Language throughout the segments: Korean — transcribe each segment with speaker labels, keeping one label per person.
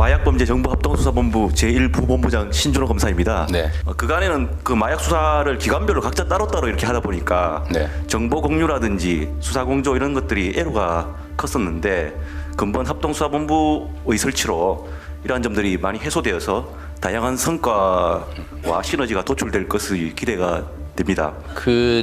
Speaker 1: 마약범죄정보합동수사본부 제1부본부장 신준호 검사입니다.
Speaker 2: 네.
Speaker 1: 그간에는 그 마약 수사를 기관별로 각자 따로따로 이렇게 하다 보니까
Speaker 2: 네.
Speaker 1: 정보 공유라든지 수사 공조 이런 것들이 애로가 컸었는데 근본 합동수사본부의 설치로 이러한 점들이 많이 해소되어서 다양한 성과와 시너지가 도출될 것이 기대가 됩니다.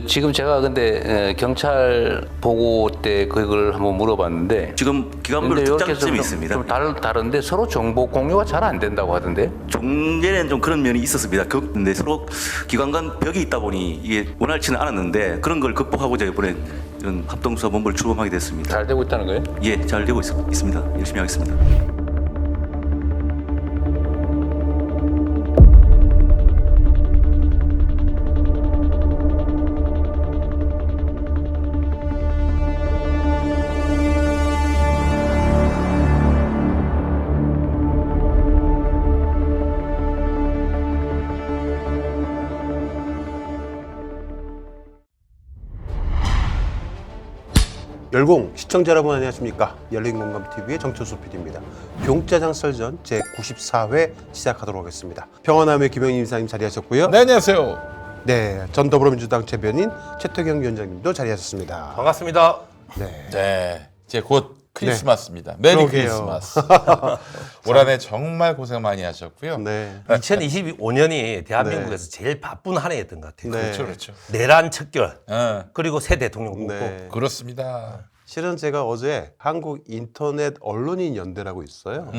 Speaker 2: 지금 제가 근데 경찰 보고 때 그걸 한번 물어봤는데
Speaker 1: 지금 기관별로
Speaker 2: 근데 이렇게
Speaker 1: 특장점이
Speaker 2: 좀
Speaker 1: 있습니다.
Speaker 2: 다른데 서로 정보 공유가 잘 안 된다고 하던데.
Speaker 1: 종전에는 좀 그런 면이 있었습니다. 근데 서로 기관 간 벽이 있다 보니 이게 원활치는 않았는데 그런 걸 극복하고자 이번에 이런 합동수사본부를 출범하게 됐습니다.
Speaker 2: 잘 되고 있다는 거예요?
Speaker 1: 예, 잘 되고 있습니다. 열심히 하겠습니다.
Speaker 3: 열공 시청자 여러분 안녕하십니까. 열린공감TV의 정철수 PD입니다. 병짜장 썰전 제94회 시작하도록 하겠습니다. 평화남의 김영임 이사님 자리하셨고요.
Speaker 4: 네, 안녕하세요.
Speaker 3: 네, 전 더불어민주당 최변인 최태경 위원장님도 자리하셨습니다.
Speaker 5: 반갑습니다.
Speaker 3: 네,
Speaker 4: 네, 이제 곧 크리스마스입니다. 메리
Speaker 3: 그러게요.
Speaker 4: 크리스마스. 올 한해 정말 고생 많이 하셨고요.
Speaker 3: 네,
Speaker 5: 2025년이 대한민국에서 제일 바쁜 한 해였던 것 같아요.
Speaker 3: 네.
Speaker 4: 그렇죠, 그렇죠.
Speaker 5: 내란 척결
Speaker 4: 어,
Speaker 5: 그리고 새 대통령 뽑고
Speaker 3: 네.
Speaker 4: 그렇습니다.
Speaker 3: 실은 제가 어제 한국 인터넷 언론인 연대라고 있어요.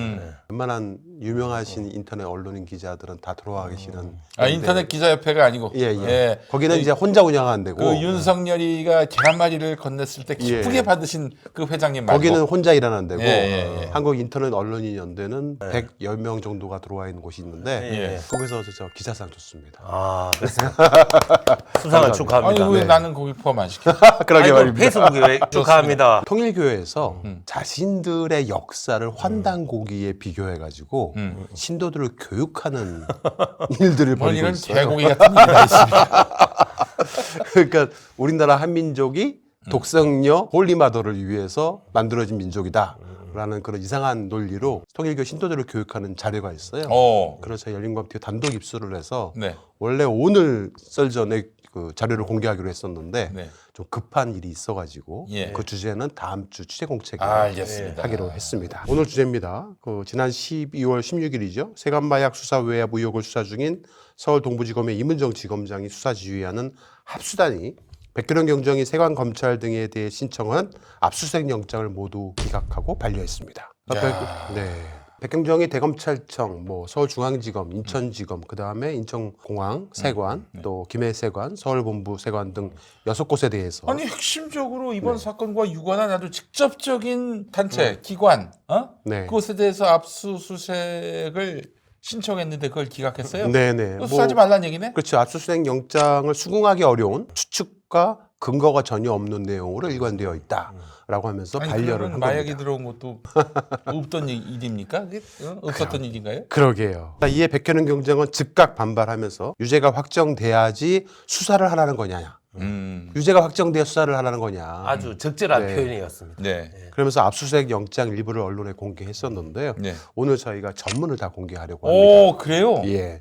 Speaker 3: 웬만한 유명하신 인터넷 언론인 기자들은 다 돌아와 계시는.
Speaker 4: 아, 인터넷 기자협회가 아니고.
Speaker 3: 예, 예. 거기는 이제 혼자 운영하는 데고.
Speaker 4: 그 윤석열이가 계란말이를 건넸을 때 기쁘게
Speaker 3: 예.
Speaker 4: 받으신 그 회장님 말고.
Speaker 3: 거기는 혼자 일하는 데고
Speaker 4: 예, 예, 예.
Speaker 3: 한국 인터넷 언론인 연대는 110명 정도가 들어와 있는 곳이 있는데
Speaker 4: 예.
Speaker 3: 거기서 저 기사상 줬습니다.
Speaker 5: 아, 그래서 수상을 축하합니다.
Speaker 4: 아니 왜
Speaker 5: 네.
Speaker 4: 나는 거기 포함 안 시켜?
Speaker 3: 그러게
Speaker 5: 아이고,
Speaker 3: 말입니다.
Speaker 5: 페이스북에 축하합니다.
Speaker 3: 통일교회에서 자신들의 역사를 환단고기에 비교해가지고 신도들을 교육하는 일들을
Speaker 4: 뭐
Speaker 3: 벌이고
Speaker 4: 이런
Speaker 3: 있어요.
Speaker 4: 개고기 같은 일이 다 있습니다.
Speaker 3: 그러니까 우리나라 한민족이 독성녀 홀리마더를 위해서 만들어진 민족이다라는 그런 이상한 논리로 통일교 신도들을 교육하는 자료가 있어요. 그래서 열린공감TV 단독 입수를 해서
Speaker 4: 네.
Speaker 3: 원래 오늘 썰전에 그 자료를 공개하기로 했었는데
Speaker 4: 네.
Speaker 3: 좀 급한 일이 있어가지고
Speaker 4: 예.
Speaker 3: 그 주제는 다음 주 취재 공책에
Speaker 4: 알겠습니다.
Speaker 3: 하기로 했습니다. 오늘 주제입니다. 그 지난 12월 16일이죠. 세관마약 수사 외압 의혹을 수사 중인 서울 동부지검의 이문정 지검장이 수사 지휘하는 합수단이 백계령 경정이 세관검찰 등에 대해 신청한 압수수색 영장을 모두 기각하고 반려했습니다. 네. 백경정이 대검찰청, 서울중앙지검, 인천지검, 그 다음에 인천공항 세관, 또 김해세관, 서울본부 세관 등 6곳에 대해서
Speaker 4: 아니 핵심적으로 이번 사건과 유관한 아주 직접적인 단체, 기관,
Speaker 3: 네.
Speaker 4: 그것에 대해서 압수수색을 신청했는데 그걸 기각했어요?
Speaker 3: 네네.
Speaker 4: 그거 수사하지 말라는 얘기네?
Speaker 3: 그렇죠. 압수수색 영장을 수긍하기 어려운 추측과 근거가 전혀 없는 내용으로 일관되어 있다라고 하면서
Speaker 4: 아니,
Speaker 3: 반려를
Speaker 4: 그러면
Speaker 3: 한
Speaker 4: 마약이
Speaker 3: 겁니다.
Speaker 4: 들어온 것도 없던 일입니까? 그게, 없었던 일인가요?
Speaker 3: 그러게요. 이에 백현은 경정은 즉각 반발하면서 유죄가 확정돼야지 수사를 하라는 거냐. 유죄가 확정돼야 수사를 하라는 거냐.
Speaker 5: 아주 적절한
Speaker 3: 네.
Speaker 5: 표현이었습니다.
Speaker 4: 네.
Speaker 3: 그러면서 압수수색 영장 일부를 언론에 공개했었는데요.
Speaker 4: 네.
Speaker 3: 오늘 저희가 전문을 다 공개하려고 합니다.
Speaker 4: 오, 그래요?
Speaker 3: 예.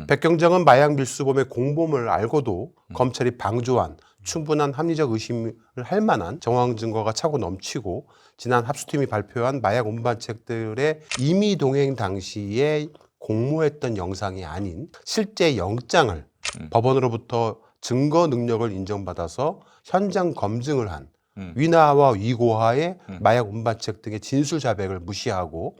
Speaker 3: 백경정은 마약 밀수범의 공범을 알고도 검찰이 방조한 충분한 합리적 의심을 할 만한 정황 증거가 차고 넘치고 지난 합수팀이 발표한 마약 운반책들의 임의 동행 당시에 공모했던 영상이 아닌 실제 영장을 법원으로부터 증거 능력을 인정받아서 현장 검증을 한 위나와 위고하의 마약 운반책 등의 진술 자백을 무시하고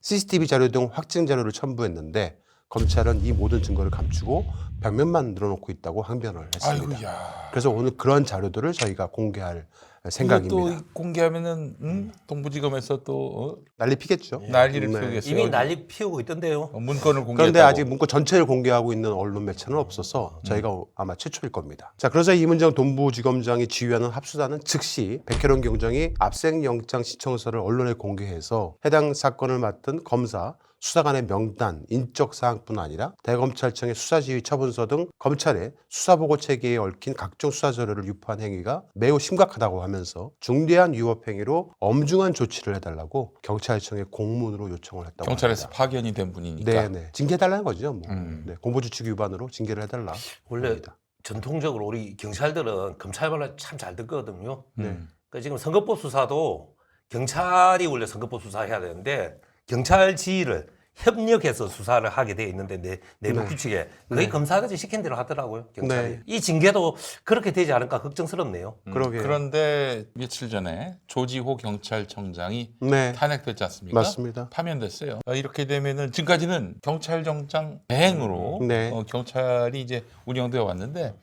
Speaker 3: CCTV 자료 등 확증 자료를 첨부했는데 검찰은 이 모든 증거를 감추고 벽면만 늘어놓고 있다고 항변을 했습니다.
Speaker 4: 아이고야.
Speaker 3: 그래서 오늘 그런 자료들을 저희가 공개할
Speaker 4: 이거
Speaker 3: 생각입니다.
Speaker 4: 또 공개하면은 동부지검에서 또
Speaker 3: 난리 피겠죠.
Speaker 4: 난리를
Speaker 3: 네.
Speaker 4: 피우겠어요.
Speaker 5: 이미 난리 피우고 있던데요.
Speaker 4: 문건을 공개했다고.
Speaker 3: 그런데 아직 문건 전체를 공개하고 있는 언론 매체는 없어서 저희가 아마 최초일 겁니다. 자, 그래서 이문정 동부지검장이 지휘하는 합수단은 즉시 백혜론 경정이 압수영장 신청서를 언론에 공개해서 해당 사건을 맡은 검사 수사관의 명단, 인적 사항뿐 아니라 대검찰청의 수사지휘 처분서 등 검찰의 수사보고 체계에 얽힌 각종 수사 자료를 유포한 행위가 매우 심각하다고 하면서 중대한 위법 행위로 엄중한 조치를 해달라고 경찰청에 공문으로 요청을 했다고
Speaker 4: 경찰에서
Speaker 3: 합니다.
Speaker 4: 파견이 된 분이니까.
Speaker 3: 네네. 징계해달라는 거죠. 뭐. 네, 공보주칙 위반으로 징계를 해달라.
Speaker 5: 원래
Speaker 3: 합니다.
Speaker 5: 전통적으로 우리 경찰들은 검찰 말을 참 잘 듣거든요.
Speaker 3: 네.
Speaker 5: 그러니까 지금 선거법 수사도 경찰이 원래 선거법 수사해야 되는데 경찰 지휘를 협력해서 수사를 하게 돼 있는데 내부
Speaker 3: 네.
Speaker 5: 규칙에 그게
Speaker 3: 네.
Speaker 5: 검사가 시킨 대로 하더라고요. 경찰이.
Speaker 3: 네.
Speaker 5: 이 징계도 그렇게 되지 않을까 걱정스럽네요.
Speaker 3: 그러게요.
Speaker 4: 그런데 며칠 전에 조지호 경찰청장이
Speaker 3: 네.
Speaker 4: 탄핵됐지 않습니까?
Speaker 3: 맞습니다.
Speaker 4: 파면됐어요. 이렇게 되면은 지금까지는 경찰청장 대행으로
Speaker 3: 네.
Speaker 4: 경찰이 이제 운영되어 왔는데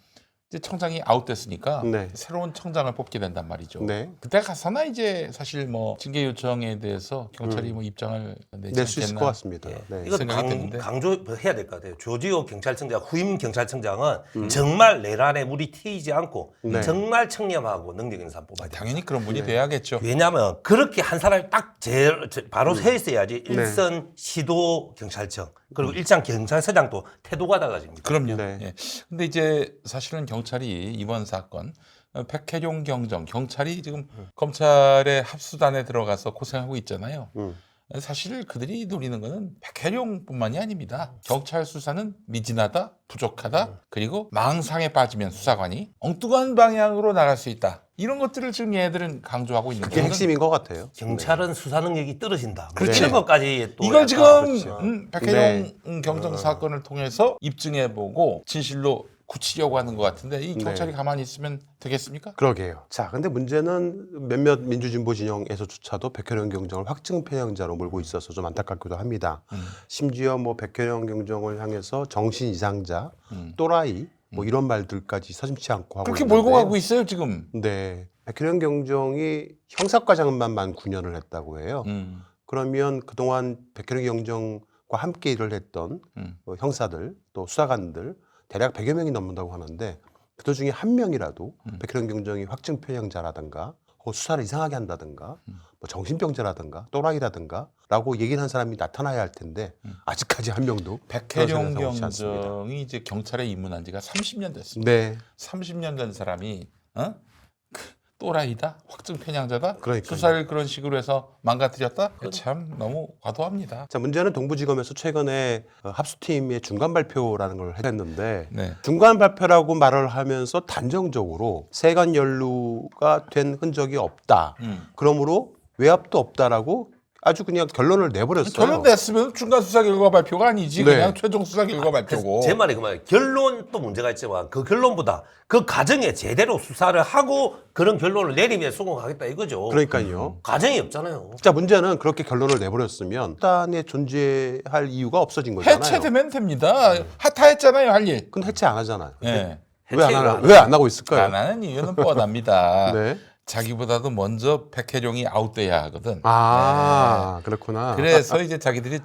Speaker 4: 이제 청장이 아웃됐으니까
Speaker 3: 네.
Speaker 4: 새로운 청장을 뽑게 된단 말이죠.
Speaker 3: 네.
Speaker 4: 그때 가서나 이제 사실 뭐 징계 요청에 대해서 경찰이 뭐 입장을 내지
Speaker 3: 낼 수 있을
Speaker 4: 않겠나.
Speaker 3: 것 같습니다. 네.
Speaker 5: 이거
Speaker 4: 생각이 드는데.
Speaker 5: 강조해야 될 것 같아요. 조지호 경찰청장, 후임 경찰청장은 정말 내란에 물이 튀지 않고
Speaker 3: 네.
Speaker 5: 정말 청렴하고 능력 있는 사람 뽑아야 돼요.
Speaker 4: 당연히 그런
Speaker 3: 네.
Speaker 4: 분이 돼야겠죠.
Speaker 5: 왜냐하면 그렇게 한 사람이 딱 바로 서 있어야지
Speaker 3: 네.
Speaker 5: 일선 시도 경찰청 그리고 일장 경찰서장도 태도가 달라집니다.
Speaker 4: 그럼요.
Speaker 3: 네.
Speaker 4: 예. 근데 이제 사실은 경찰이 이번 사건 백혜룡 경찰이 지금 검찰의 합수단에 들어가서 고생하고 있잖아요. 사실 그들이 노리는 거는 백혜룡뿐만이 아닙니다. 경찰 수사는 미진하다, 부족하다, 그리고 망상에 빠지면 수사관이 엉뚱한 방향으로 나갈 수 있다. 이런 것들을 지금 얘들은 강조하고 있는
Speaker 3: 그게
Speaker 4: 거예요.
Speaker 3: 핵심인 것 같아요.
Speaker 5: 경찰은 수사 능력이 떨어진다.
Speaker 3: 그렇죠.
Speaker 5: 이런 것까지 또
Speaker 4: 이걸
Speaker 5: 약간
Speaker 4: 지금
Speaker 3: 그렇죠.
Speaker 4: 백혜룡 경정 사건을 통해서 입증해보고 진실로 굳히려고 하는 것 같은데 이 경찰이
Speaker 3: 네.
Speaker 4: 가만히 있으면 되겠습니까?
Speaker 3: 그러게요. 자, 근데 문제는 몇몇 민주진보 진영에서조차도 백혜령 경정을 확증 편향자로 몰고 있어서 좀 안타깝기도 합니다. 심지어 뭐 백혜령 경정을 향해서 정신 이상자, 또라이 뭐 이런 말들까지 서슴지 않고 하고
Speaker 4: 그렇게
Speaker 3: 있는데요.
Speaker 4: 몰고 가고 있어요 지금.
Speaker 3: 네, 백혜령 경정이 형사과장만 만 9년을 했다고 해요. 그러면 그동안 백혜령 경정과 함께 일을 했던 형사들 또 수사관들 대략 100여 명이 넘는다고 하는데 그들 중에 한 명이라도 백혜령 경정이 확증 편향자라든가 혹은 수사를 이상하게 한다든가 뭐 정신병자라든가 또라이라든가 라고 얘기를 한 사람이 나타나야 할 텐데 아직까지 한 명도
Speaker 4: 백혜룡
Speaker 3: 그런 사람이 오지 않습니다.
Speaker 4: 경정이 이제 경찰에 입문한 지가 30년 됐습니다.
Speaker 3: 네,
Speaker 4: 30년 된 사람이 또라이다, 확증 편향자다,
Speaker 3: 그러니까요.
Speaker 4: 수사를 그런 식으로 해서 망가뜨렸다? 참 너무 과도합니다.
Speaker 3: 자, 문제는 동부지검에서 최근에 합수팀의 중간 발표라는 걸 했는데
Speaker 4: 네.
Speaker 3: 중간 발표라고 말을 하면서 단정적으로 세관 연루가 된 흔적이 없다. 그러므로 외압도 없다라고 아주 그냥 결론을 내버렸어요.
Speaker 4: 결론 냈으면 중간 수사 결과 발표가 아니지
Speaker 3: 네.
Speaker 4: 그냥 최종 수사 결과 발표고.
Speaker 5: 제 말이 그 말이에요. 결론도 문제가 있지만 그 결론보다 그 과정에 제대로 수사를 하고 그런 결론을 내리면 성공하겠다 이거죠.
Speaker 3: 그러니까요.
Speaker 5: 과정이 없잖아요.
Speaker 3: 자, 문제는 그렇게 결론을 내버렸으면 수단에 존재할 이유가 없어진 거잖아요.
Speaker 4: 해체되면 됩니다. 다 했잖아요 할 일.
Speaker 3: 근데 해체 안 하잖아요.
Speaker 4: 네.
Speaker 3: 왜 안
Speaker 5: 해체가
Speaker 3: 왜 안 하고 있을까요?
Speaker 4: 안 하는 이유는 뻔합니다.
Speaker 3: 네.
Speaker 4: 자기보다도 먼저 백혜룡이 아웃돼야 하거든.
Speaker 3: 아, 그렇구나.
Speaker 4: 그래서 이제 자기들이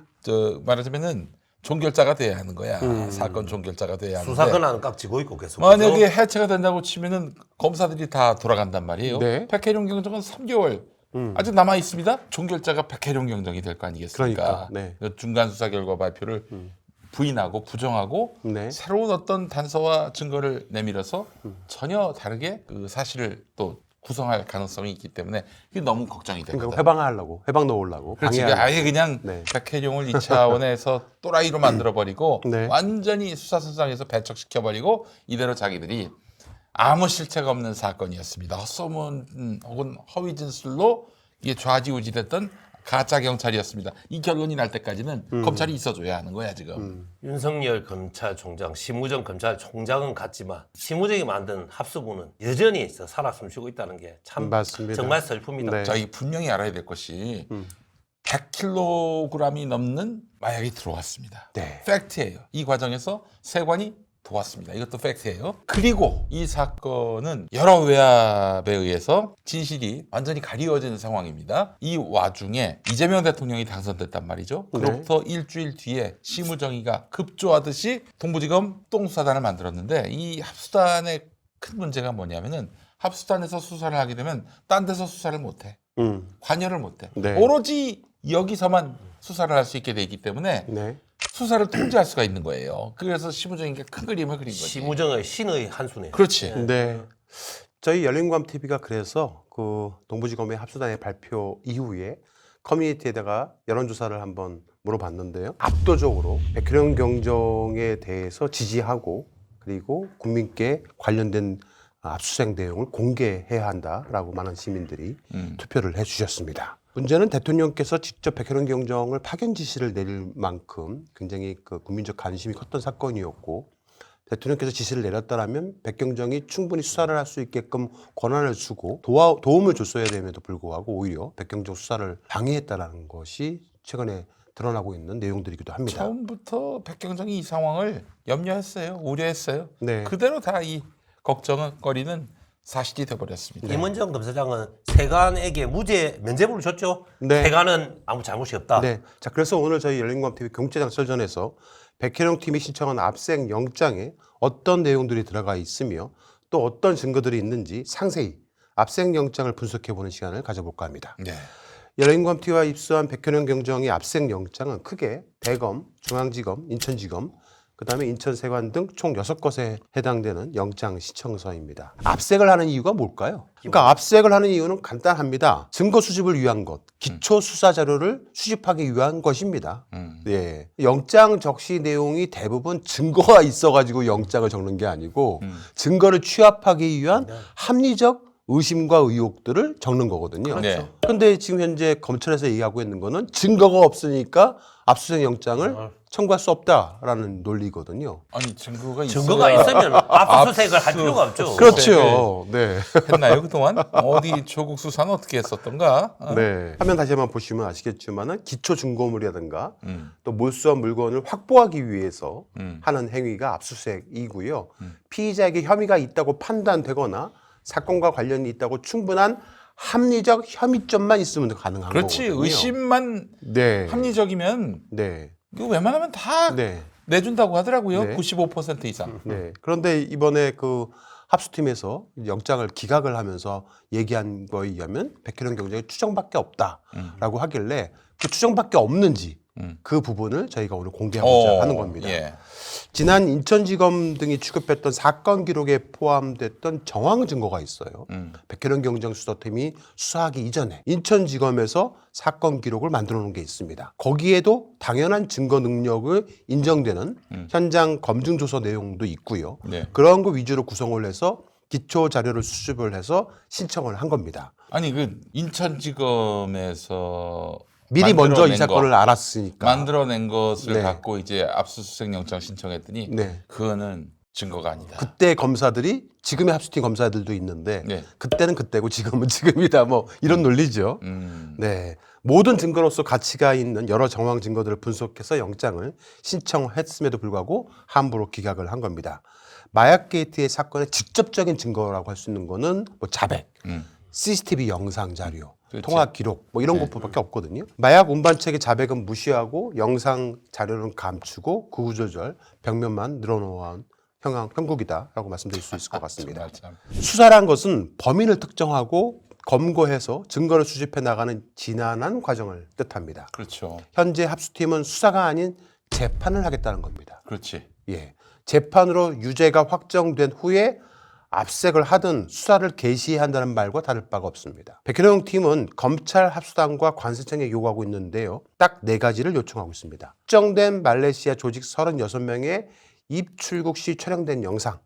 Speaker 4: 말하자면은 종결자가 돼야 하는 거야. 사건 종결자가 돼야 하는데
Speaker 5: 수사 권한은 깍 쥐고 있고 계속.
Speaker 4: 만약에
Speaker 5: 그죠?
Speaker 4: 해체가 된다고 치면은 검사들이 다 돌아간단 말이에요.
Speaker 3: 네.
Speaker 4: 백혜룡 경정은 3개월 아직 남아 있습니다. 종결자가 백혜룡 경정이 될 거 아니겠습니까?
Speaker 3: 그러니까, 네.
Speaker 4: 그 중간 수사 결과 발표를 부인하고 부정하고
Speaker 3: 네.
Speaker 4: 새로운 어떤 단서와 증거를 내밀어서 전혀 다르게 그 사실을 또 구성할 가능성이 있기 때문에 이게 너무 걱정이 됩니다.
Speaker 3: 그러니까 회방하려고, 회방 넣으려고.
Speaker 4: 그렇지.
Speaker 3: 방해하려고.
Speaker 4: 아예 그냥
Speaker 3: 네.
Speaker 4: 백혜룡을 2차원에서 또라이로 만들어버리고
Speaker 3: 네.
Speaker 4: 완전히 수사선상에서 배척시켜버리고 이대로 자기들이 아무 실체가 없는 사건이었습니다. 헛소문 혹은 허위 진술로 이게 좌지우지됐던 가짜 경찰이었습니다. 이 결론이 날 때까지는 검찰이 있어줘야 하는 거야 지금.
Speaker 5: 윤석열 검찰총장, 심우정 검찰총장은 같지만 심우정이 만든 합수부는 여전히 살아 숨쉬고 있다는 게 참
Speaker 3: 맞습니다.
Speaker 5: 정말 슬픕니다.
Speaker 3: 네.
Speaker 4: 자, 이 분명히 알아야 될 것이 100kg이 넘는 마약이 들어왔습니다.
Speaker 3: 네.
Speaker 4: 팩트예요. 이 과정에서 세관이 도왔습니다. 이것도 팩트예요. 그리고 이 사건은 여러 외압에 의해서 진실이 완전히 가리워지는 상황입니다. 이 와중에 이재명 대통령이 당선됐단 말이죠.
Speaker 3: 네.
Speaker 4: 그로부터 일주일 뒤에 심우정이가 급조하듯이 동부지검 똥수사단을 만들었는데 이 합수단의 큰 문제가 뭐냐면은 합수단에서 수사를 하게 되면 딴 데서 수사를 못해. 관여를 못해.
Speaker 3: 네.
Speaker 4: 오로지 여기서만 수사를 할 수 있게 돼 있기 때문에
Speaker 3: 네.
Speaker 4: 수사를 통제할 수가 있는 거예요. 그래서 심우정이가 큰 그림을 그린 거지.
Speaker 5: 심우정의 신의 한 수네요.
Speaker 4: 그렇지.
Speaker 3: 네. 저희 열린광 TV가 그래서 그 동부지검의 합수단의 발표 이후에 커뮤니티에다가 여론조사를 한번 물어봤는데요. 압도적으로 백혜령 경정에 대해서 지지하고 그리고 국민께 관련된 압수수색 내용을 공개해야 한다라고 많은 시민들이 투표를 해주셨습니다. 문제는 대통령께서 직접 백혜령 경정을 파견 지시를 내릴 만큼 굉장히 그 국민적 관심이 컸던 사건이었고 대통령께서 지시를 내렸다라면 백경정이 충분히 수사를 할 수 있게끔 권한을 주고 도움을 줬어야 됨에도 불구하고 오히려 백경정 수사를 방해했다라는 것이 최근에 드러나고 있는 내용들이기도 합니다.
Speaker 4: 처음부터 백경정이 이 상황을 염려했어요. 우려했어요.
Speaker 3: 네.
Speaker 4: 그대로 다 이 걱정거리는 사실이 돼버렸습니다.
Speaker 5: 임은정 검사장은 세관에게 무죄 면죄부를 줬죠.
Speaker 3: 네.
Speaker 5: 세관은 아무 잘못이 없다.
Speaker 3: 네. 자, 그래서 오늘 저희 열린광 TV 경제장 설전에서 백혜령 팀이 신청한 압수수색 영장에 어떤 내용들이 들어가 있으며 또 어떤 증거들이 있는지 상세히 압수수색 영장을 분석해보는 시간을 가져볼까 합니다.
Speaker 4: 네.
Speaker 3: 열린광 TV와 입수한 백혜령 경정의 압수수색 영장은 크게 대검, 중앙지검, 인천지검, 그다음에 인천세관 등 총 6곳에 해당되는 영장 신청서입니다. 압색을 하는 이유가 뭘까요? 그러니까 압색을 하는 이유는 간단합니다. 증거 수집을 위한 것, 기초 수사 자료를 수집하기 위한 것입니다. 예. 영장 적시 내용이 대부분 증거가 있어가지고 영장을 적는 게 아니고 증거를 취합하기 위한 합리적 의심과 의혹들을 적는 거거든요.
Speaker 4: 네.
Speaker 3: 그런데 지금 현재 검찰에서 얘기하고 있는 거는 증거가 없으니까 압수수색 영장을 청구할 수 없다라는 논리거든요.
Speaker 4: 아니 증거가
Speaker 5: 있으면 압수수색을 할 필요가 없죠.
Speaker 3: 그렇죠. 네.
Speaker 4: 했나요 그동안? 어디 조국 수사는 어떻게 했었던가?
Speaker 3: 네. 화면 다시 한번 보시면 아시겠지만은 기초 증거물이라든가 또 몰수한 물건을 확보하기 위해서 하는 행위가 압수수색이고요. 피의자에게 혐의가 있다고 판단되거나 사건과 관련이 있다고 충분한 합리적 혐의점만 있으면 가능한
Speaker 4: 그렇지.
Speaker 3: 거거든요.
Speaker 4: 의심만
Speaker 3: 네.
Speaker 4: 합리적이면
Speaker 3: 네.
Speaker 4: 이거 웬만하면 다
Speaker 3: 네.
Speaker 4: 내준다고 하더라고요.
Speaker 3: 네.
Speaker 4: 95% 이상.
Speaker 3: 네. 그런데 이번에 그 합수팀에서 영장을 기각을 하면서 얘기한 거에 의하면 백혜령 경정이 추정밖에 없다라고 하길래 그 추정밖에 없는지 그 부분을 저희가 오늘 공개하고자 하는 겁니다.
Speaker 4: 예.
Speaker 3: 지난 인천지검 등이 취급했던 사건 기록에 포함됐던 정황 증거가 있어요. 백혜령 경정수사팀이 수사하기 이전에 인천지검에서 사건 기록을 만들어 놓은 게 있습니다. 거기에도 당연한 증거 능력을 인정되는 현장 검증 조서 내용도 있고요.
Speaker 4: 네.
Speaker 3: 그런 거 위주로 구성을 해서 기초 자료를 수집을 해서 신청을 한 겁니다.
Speaker 4: 아니 그 인천지검에서
Speaker 3: 미리 먼저 이
Speaker 4: 만들어낸
Speaker 3: 사건을
Speaker 4: 거,
Speaker 3: 알았으니까.
Speaker 4: 만들어낸 것을
Speaker 3: 네.
Speaker 4: 갖고 이제 압수수색 영장 신청했더니
Speaker 3: 네.
Speaker 4: 그거는 증거가 아니다.
Speaker 3: 그때 검사들이 지금의 합수팀 검사들도 있는데
Speaker 4: 네.
Speaker 3: 그때는 그때고 지금은 지금이다 뭐 이런 논리죠. 네. 모든 증거로서 가치가 있는 여러 정황 증거들을 분석해서 영장을 신청했음에도 불구하고 함부로 기각을 한 겁니다. 마약 게이트의 사건의 직접적인 증거라고 할 수 있는 거는 뭐 자백, CCTV 영상 자료,
Speaker 4: 그렇지.
Speaker 3: 통화 기록 뭐 이런 것밖에 없거든요. 마약 운반책의 자백은 무시하고 영상 자료는 감추고 구구절절 벽면만 늘어놓은 형국이다라고 말씀드릴 수 있을 것 같습니다.
Speaker 4: 정말 참.
Speaker 3: 수사란 것은 범인을 특정하고 검거해서 증거를 수집해 나가는 지난한 과정을 뜻합니다.
Speaker 4: 그렇죠.
Speaker 3: 현재 합수팀은 수사가 아닌 재판을 하겠다는 겁니다.
Speaker 4: 그렇지.
Speaker 3: 예. 재판으로 유죄가 확정된 후에 압색을 하든 수사를 개시해야 한다는 말과 다를 바가 없습니다. 백혜령 팀은 검찰 합수단과 관세청에 요구하고 있는데요. 딱 4가지를 요청하고 있습니다. 특정된 말레이시아 조직 36명의 입출국 시 촬영된 영상,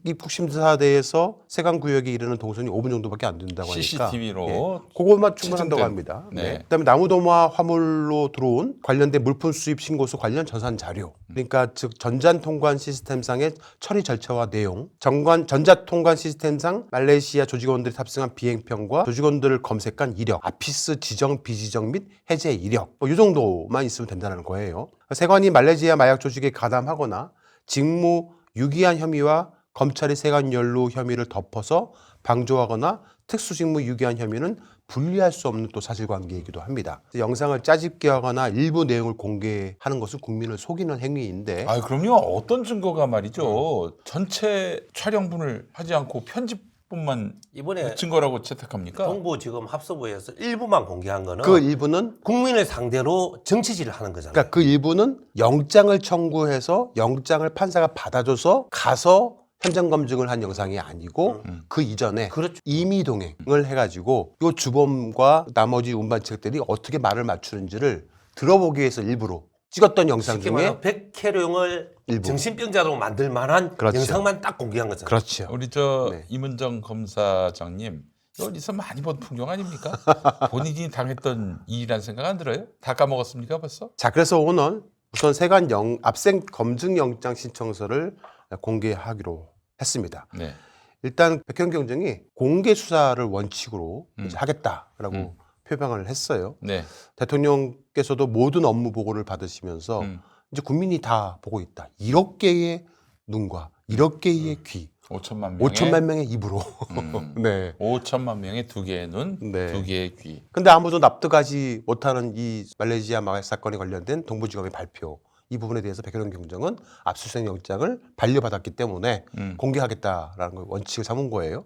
Speaker 3: 입국 심사대에서 세관구역에 이르는 동선이 5분 정도밖에 안 된다고 하니까
Speaker 4: CCTV로
Speaker 3: 그것만 충분한다고
Speaker 4: 채점된.
Speaker 3: 합니다.
Speaker 4: 네.
Speaker 3: 네. 그다음에 나무도마 화물로 들어온 관련된 물품 수입 신고서 관련 전산 자료, 그러니까 즉 전자통관 시스템상의 처리 절차와 내용, 전자통관 시스템상 말레이시아 조직원들이 탑승한 비행편과 조직원들을 검색한 이력, 아피스 지정 비지정 및 해제 이력, 뭐 이 정도만 있으면 된다는 거예요. 세관이 말레이시아 마약 조직에 가담하거나 직무 유기한 혐의와 검찰이 세관 연루 혐의를 덮어서 방조하거나 특수직무 유기한 혐의는 분리할 수 없는 또 사실관계이기도 합니다. 영상을 짜집게 하거나 일부 내용을 공개하는 것은 국민을 속이는 행위인데
Speaker 4: 아, 그럼요. 어떤 증거가 말이죠. 전체 촬영분을 하지 않고 편집 10분만
Speaker 5: 이번에
Speaker 4: 붙인 거라고 채택합니까?
Speaker 5: 동부 지금 합수부에서 일부만 공개한 거는
Speaker 3: 그 일부는
Speaker 5: 국민을 상대로 정치질을 하는 거잖아요.
Speaker 3: 그러니까 그 일부는 영장을 청구해서 영장을 판사가 받아줘서 가서 현장 검증을 한 영상이 아니고 그 이전에
Speaker 5: 그렇죠.
Speaker 3: 임의 동행을 해가지고 요 주범과 나머지 운반책들이 어떻게 말을 맞추는지를 들어보기 위해서 일부러 찍었던 영상
Speaker 5: 쉽게
Speaker 3: 중에
Speaker 5: 말하면 백혜룡을
Speaker 3: 일부.
Speaker 5: 정신병자로 만들 만한
Speaker 3: 그렇죠.
Speaker 5: 영상만 딱 공개한 거잖아요.
Speaker 3: 그렇죠.
Speaker 4: 우리 저
Speaker 3: 네.
Speaker 4: 임은정 검사장님 어디서 많이 본 풍경 아닙니까? 본인이 당했던 일이라는 생각 안 들어요? 다 까먹었습니까 벌써?
Speaker 3: 자, 그래서 오늘 우선 세관 압생 검증 영장 신청서를 공개하기로 했습니다.
Speaker 4: 네.
Speaker 3: 일단 백현 경정이 공개 수사를 원칙으로 이제 하겠다라고
Speaker 4: 음.
Speaker 3: 표명을 했어요.
Speaker 4: 네.
Speaker 3: 대통령께서도 모든 업무 보고를 받으시면서 이제 국민이 다 보고 있다. 1억 개의 눈과 1억 개의 귀,
Speaker 4: 5천만 명의
Speaker 3: 5천만 명의 입으로. 네.
Speaker 4: 5천만 명의 두 개의 눈,
Speaker 3: 네.
Speaker 4: 두 개의 귀.
Speaker 3: 근데 아무도 납득하지 못하는 이 말레이시아 마약 사건에 관련된 동부지검의 발표. 이 부분에 대해서 백현영 경정은 압수수색 영장을 반려받았기 때문에 공개하겠다라는 걸 원칙을 삼은 거예요.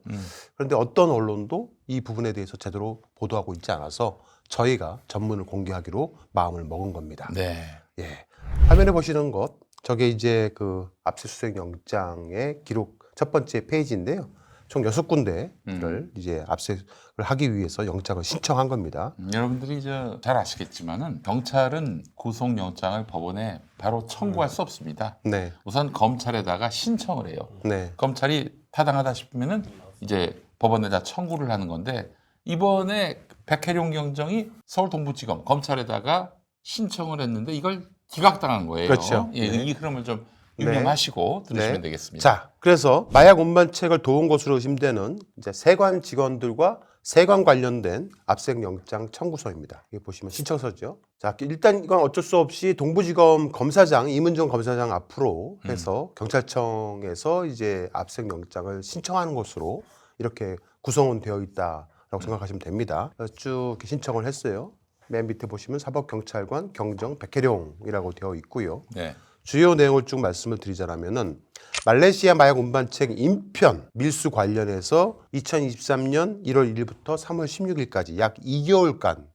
Speaker 3: 그런데 어떤 언론도 이 부분에 대해서 제대로 보도하고 있지 않아서 저희가 전문을 공개하기로 마음을 먹은 겁니다.
Speaker 4: 네.
Speaker 3: 예. 화면에 보시는 것, 저게 이제 그 압수수색 영장의 기록 첫 번째 페이지인데요. 총 6군데를 이제 압수수색을 하기 위해서 영장을 신청한 겁니다.
Speaker 4: 여러분들이 잘 아시겠지만은 경찰은 구속 영장을 법원에 바로 청구할 수 없습니다.
Speaker 3: 네.
Speaker 4: 우선 검찰에다가 신청을 해요.
Speaker 3: 네.
Speaker 4: 검찰이 타당하다 싶으면은 이제 법원에다 청구를 하는 건데 이번에 백혜룡 경정이 서울 동부지검 검찰에다가 신청을 했는데 이걸 기각당한 거예요.
Speaker 3: 그렇죠.
Speaker 4: 예,
Speaker 3: 네.
Speaker 4: 이 흐름을 좀 유념하시고 들으시면
Speaker 3: 네.
Speaker 4: 되겠습니다.
Speaker 3: 자, 그래서 마약 운반책을 도운 것으로 의심되는 이제 세관 직원들과 세관 관련된 압색 영장 청구서입니다. 이게 보시면 신청서죠. 자, 일단 이건 어쩔 수 없이 동부지검 검사장 임은정 검사장 앞으로 해서 경찰청에서 이제 압색 영장을 신청하는 것으로 이렇게 구성은 되어 있다라고 생각하시면 됩니다. 그래서 쭉 이렇게 신청을 했어요. 맨 밑에 보시면 사법경찰관 경정 백혜룡이라고 되어 있고요.
Speaker 4: 네.
Speaker 3: 주요 내용을 쭉 말씀을 드리자면은 말레이시아 마약 운반책 인편 밀수 관련해서 2023년 1월 1일부터 3월 16일까지 약 2개월간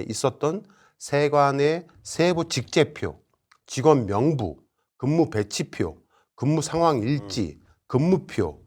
Speaker 3: 있었던 세관의 세부 직제표, 직원 명부, 근무 배치표, 근무 상황 일지, 근무표,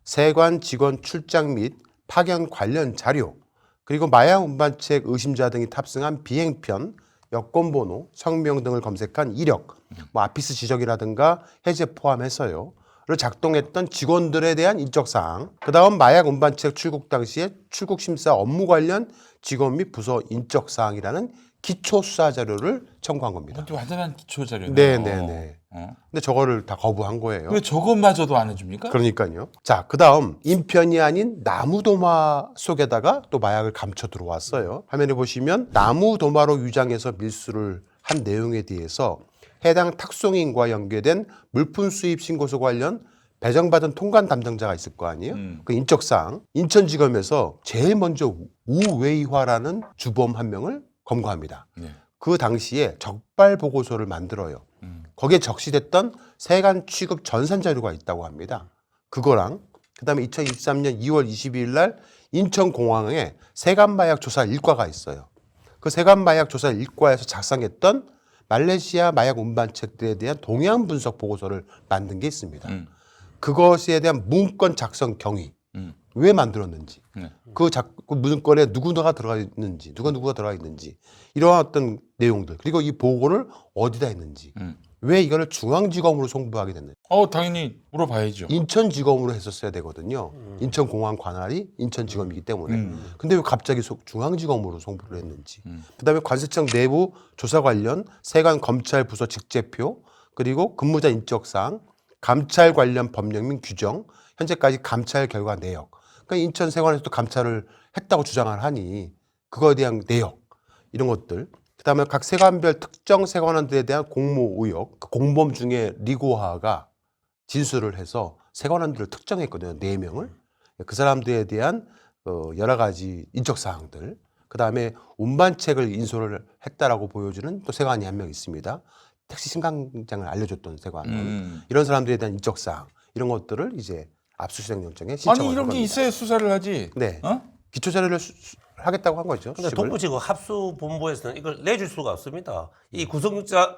Speaker 3: 세관 직원 출장 및 파견 관련 자료, 그리고 마약 운반책 의심자 등이 탑승한 비행편, 여권번호, 성명 등을 검색한 이력, 아피스 지적이라든가 해제 포함해서요. 를 작동했던 직원들에 대한 인적사항, 그 다음 마약 운반책 출국 당시에 출국심사 업무 관련 직원 및 부서 인적사항이라는 기초 수사 자료를 청구한 겁니다.
Speaker 4: 이건 완전한 기초 자료네요.
Speaker 3: 네네네. 근데 저거를 다 거부한 거예요.
Speaker 4: 왜 저것마저도 안 해줍니까?
Speaker 3: 그러니까요. 자, 그 다음 인편이 아닌 나무도마 속에다가 또 마약을 감춰 들어왔어요. 화면에 보시면 나무도마로 위장해서 밀수를 한 내용에 대해서 해당 탁송인과 연계된 물품 수입 신고서 관련 배정받은 통관 담당자가 있을 거 아니에요? 그 인적사항, 인천지검에서 제일 먼저 우웨이화라는 주범 한 명을 검거합니다.
Speaker 4: 네.
Speaker 3: 그 당시에 적발 보고서를 만들어요. 거기에 적시됐던 세관 취급 전산 자료가 있다고 합니다. 그거랑 그다음에 2023년 2월 22일 날 인천공항에 세관 마약 조사 일과가 있어요. 그 세관 마약 조사 일과에서 작성했던 말레이시아 마약 운반책들에 대한 동향 분석 보고서를 만든 게 있습니다. 그것에 대한 문건 작성 경위, 왜 만들었는지,
Speaker 4: 네.
Speaker 3: 그 문건에 누구가 들어가 있는지, 누가 들어가 있는지, 이러한 어떤 내용들, 그리고 이 보고를 어디다 했는지, 왜 이거를 중앙지검으로 송부하게 됐는지.
Speaker 4: 당연히 물어봐야죠.
Speaker 3: 인천지검으로 했었어야 되거든요. 인천공항 관할이 인천지검이기 때문에. 근데 왜 갑자기 중앙지검으로 송부를 했는지. 그다음에 관세청 내부 조사 관련 세관 검찰 부서 직제표, 그리고 근무자 인적사항, 감찰 관련 법령 및 규정, 현재까지 감찰 결과 내역. 그러니까 인천세관에서도 감찰을 했다고 주장을 하니 그거에 대한 내역, 이런 것들. 그다음에 각 세관별 특정 세관원들에 대한 공모 의혹, 그 공범 중에 리고하가 진술을 해서 세관원들을 특정했거든요. 4명을. 그 사람들에 대한 여러 가지 인적 사항들. 그다음에 운반책을 인솔을 했다라고 보여주는 또 세관이 한 명 있습니다. 택시 승강장을 알려줬던 세관은. 이런 사람들에 대한 인적 사항, 이런 것들을 이제 압수수색 영장에 신청을
Speaker 4: 아니
Speaker 3: 한
Speaker 4: 이런 게
Speaker 3: 겁니다.
Speaker 4: 있어야 수사를 하지.
Speaker 3: 네.
Speaker 4: 어?
Speaker 3: 기초 자료를 하겠다고 한 거죠.
Speaker 5: 근데
Speaker 3: 수집을.
Speaker 5: 동부지구 합수본부에서는 이걸 내줄 수가 없습니다. 이 구속영장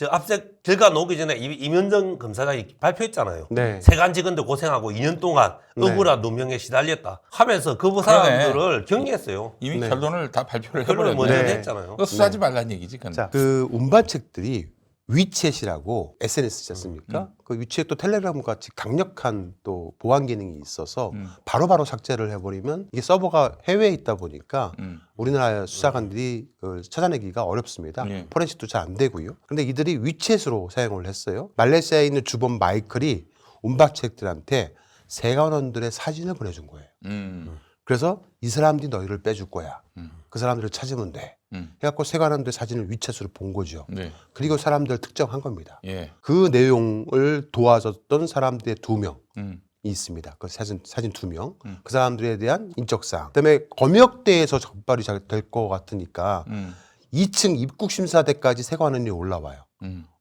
Speaker 5: 압수수색 결과 나오기 전에 임현정 검사장이 발표했잖아요.
Speaker 3: 네.
Speaker 5: 세간직원들 고생하고 2년 동안
Speaker 3: 네.
Speaker 5: 억울한 누명에 시달렸다 하면서 그 사람들을 격려했어요.
Speaker 4: 이미
Speaker 3: 네.
Speaker 4: 결론을 다 발표를
Speaker 5: 결론을
Speaker 4: 해버렸네.
Speaker 5: 먼저
Speaker 3: 네.
Speaker 5: 냈잖아요.
Speaker 4: 그거 수사하지 말라는 얘기지. 그건.
Speaker 3: 자, 그 운반책들이 위챗이라고 SNS지 않습니까? 그 위챗 또 텔레그램 같이 강력한 또 보안 기능이 있어서 바로바로 삭제를 해버리면 이게 서버가 해외에 있다 보니까 우리나라 수사관들이 그걸 찾아내기가 어렵습니다.
Speaker 4: 네.
Speaker 3: 포렌식도 잘 안 되고요. 그런데 이들이 위챗으로 사용을 했어요. 말레이시아에 있는 주범 마이클이 운반책들한테 세관원들의 사진을 보내준 거예요. 그래서 이 사람들이 너희를 빼줄 거야. 그 사람들을 찾으면 돼. 해갖고 세관원들의 사진을 위챗으로 본 거죠.
Speaker 4: 네.
Speaker 3: 그리고 사람들을 특정한 겁니다.
Speaker 4: 예.
Speaker 3: 그 내용을 도와줬던 사람들의 2명이
Speaker 4: 음.
Speaker 3: 있습니다. 그 사진 2명. 그 사람들에 대한 인적사항. 그다음에 검역대에서 적발이 될 것 같으니까 2층 입국심사대까지 세관원이 올라와요.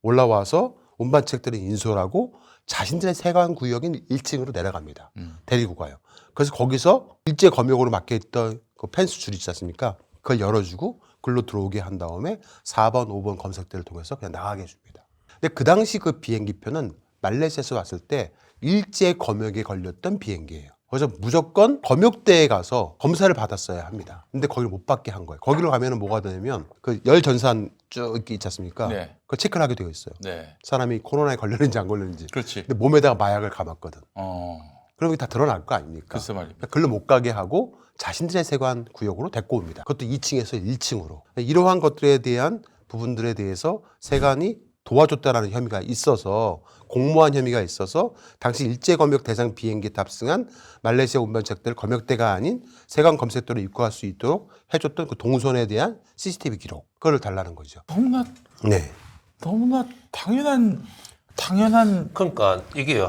Speaker 3: 올라와서 운반책들을 인솔하고 자신들의 세관 구역인 1층으로 내려갑니다. 데리고 가요. 그래서 거기서 일제 검역으로 막혀있던 그 펜스 줄 있지 않습니까? 그걸 열어주고 글로 들어오게 한 다음에 4번, 5번 검색대를 통해서 그냥 나가게 해줍니다. 근데 그 당시 그 비행기표는 말레이시아에서 왔을 때 일제 검역에 걸렸던 비행기예요. 그래서 무조건 검역대에 가서 검사를 받았어야 합니다. 근데 거기를 못 받게 한 거예요. 거기로 가면은 뭐가 되냐면 그 열전산 쭉 있지 않습니까?
Speaker 4: 네.
Speaker 3: 그걸 체크를 하게 되어 있어요.
Speaker 4: 네.
Speaker 3: 사람이 코로나에 걸렸는지 안 걸렸는지.
Speaker 4: 그렇지.
Speaker 3: 근데 몸에다가 마약을 감았거든.
Speaker 4: 어.
Speaker 3: 그럼 이게 다 드러날 거 아닙니까?
Speaker 4: 글쎄 말입니다.
Speaker 3: 그러니까 글로 못 가게 하고 자신들의 세관 구역으로 데리고 옵니다. 그것도 2층에서 1층으로. 이러한 것들에 대한 부분들에 대해서 세관이 도와줬다라는 혐의가 있어서 공모한 혐의가 있어서 당시 일제검역 대상 비행기에 탑승한 말레이시아 운반책들 검역대가 아닌 세관 검색대로 입국할 수 있도록 해줬던 그 동선에 대한 CCTV 기록 그걸 달라는 거죠.
Speaker 4: 너무나
Speaker 3: 네.
Speaker 4: 당연한
Speaker 5: 그러니까 이게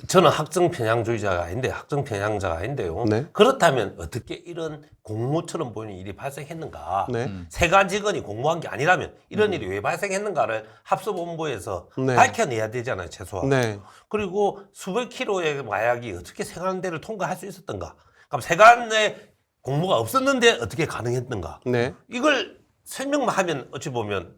Speaker 5: 저는 학정 편향주의자가 아닌데 학정 편향자가 아닌데요.
Speaker 3: 네.
Speaker 5: 그렇다면 어떻게 이런 공모처럼 보이는 일이 발생했는가?
Speaker 3: 네.
Speaker 5: 세관 직원이 공모한 게 아니라면 이런 일이 왜 발생했는가를 합수본부에서
Speaker 3: 네.
Speaker 5: 밝혀내야 되잖아요, 최소한.
Speaker 3: 네.
Speaker 5: 그리고 수백 킬로의 마약이 어떻게 세관대를 통과할 수 있었던가? 그럼 세관에 공모가 없었는데 어떻게 가능했는가?
Speaker 3: 네.
Speaker 5: 이걸 설명만 하면 어찌 보면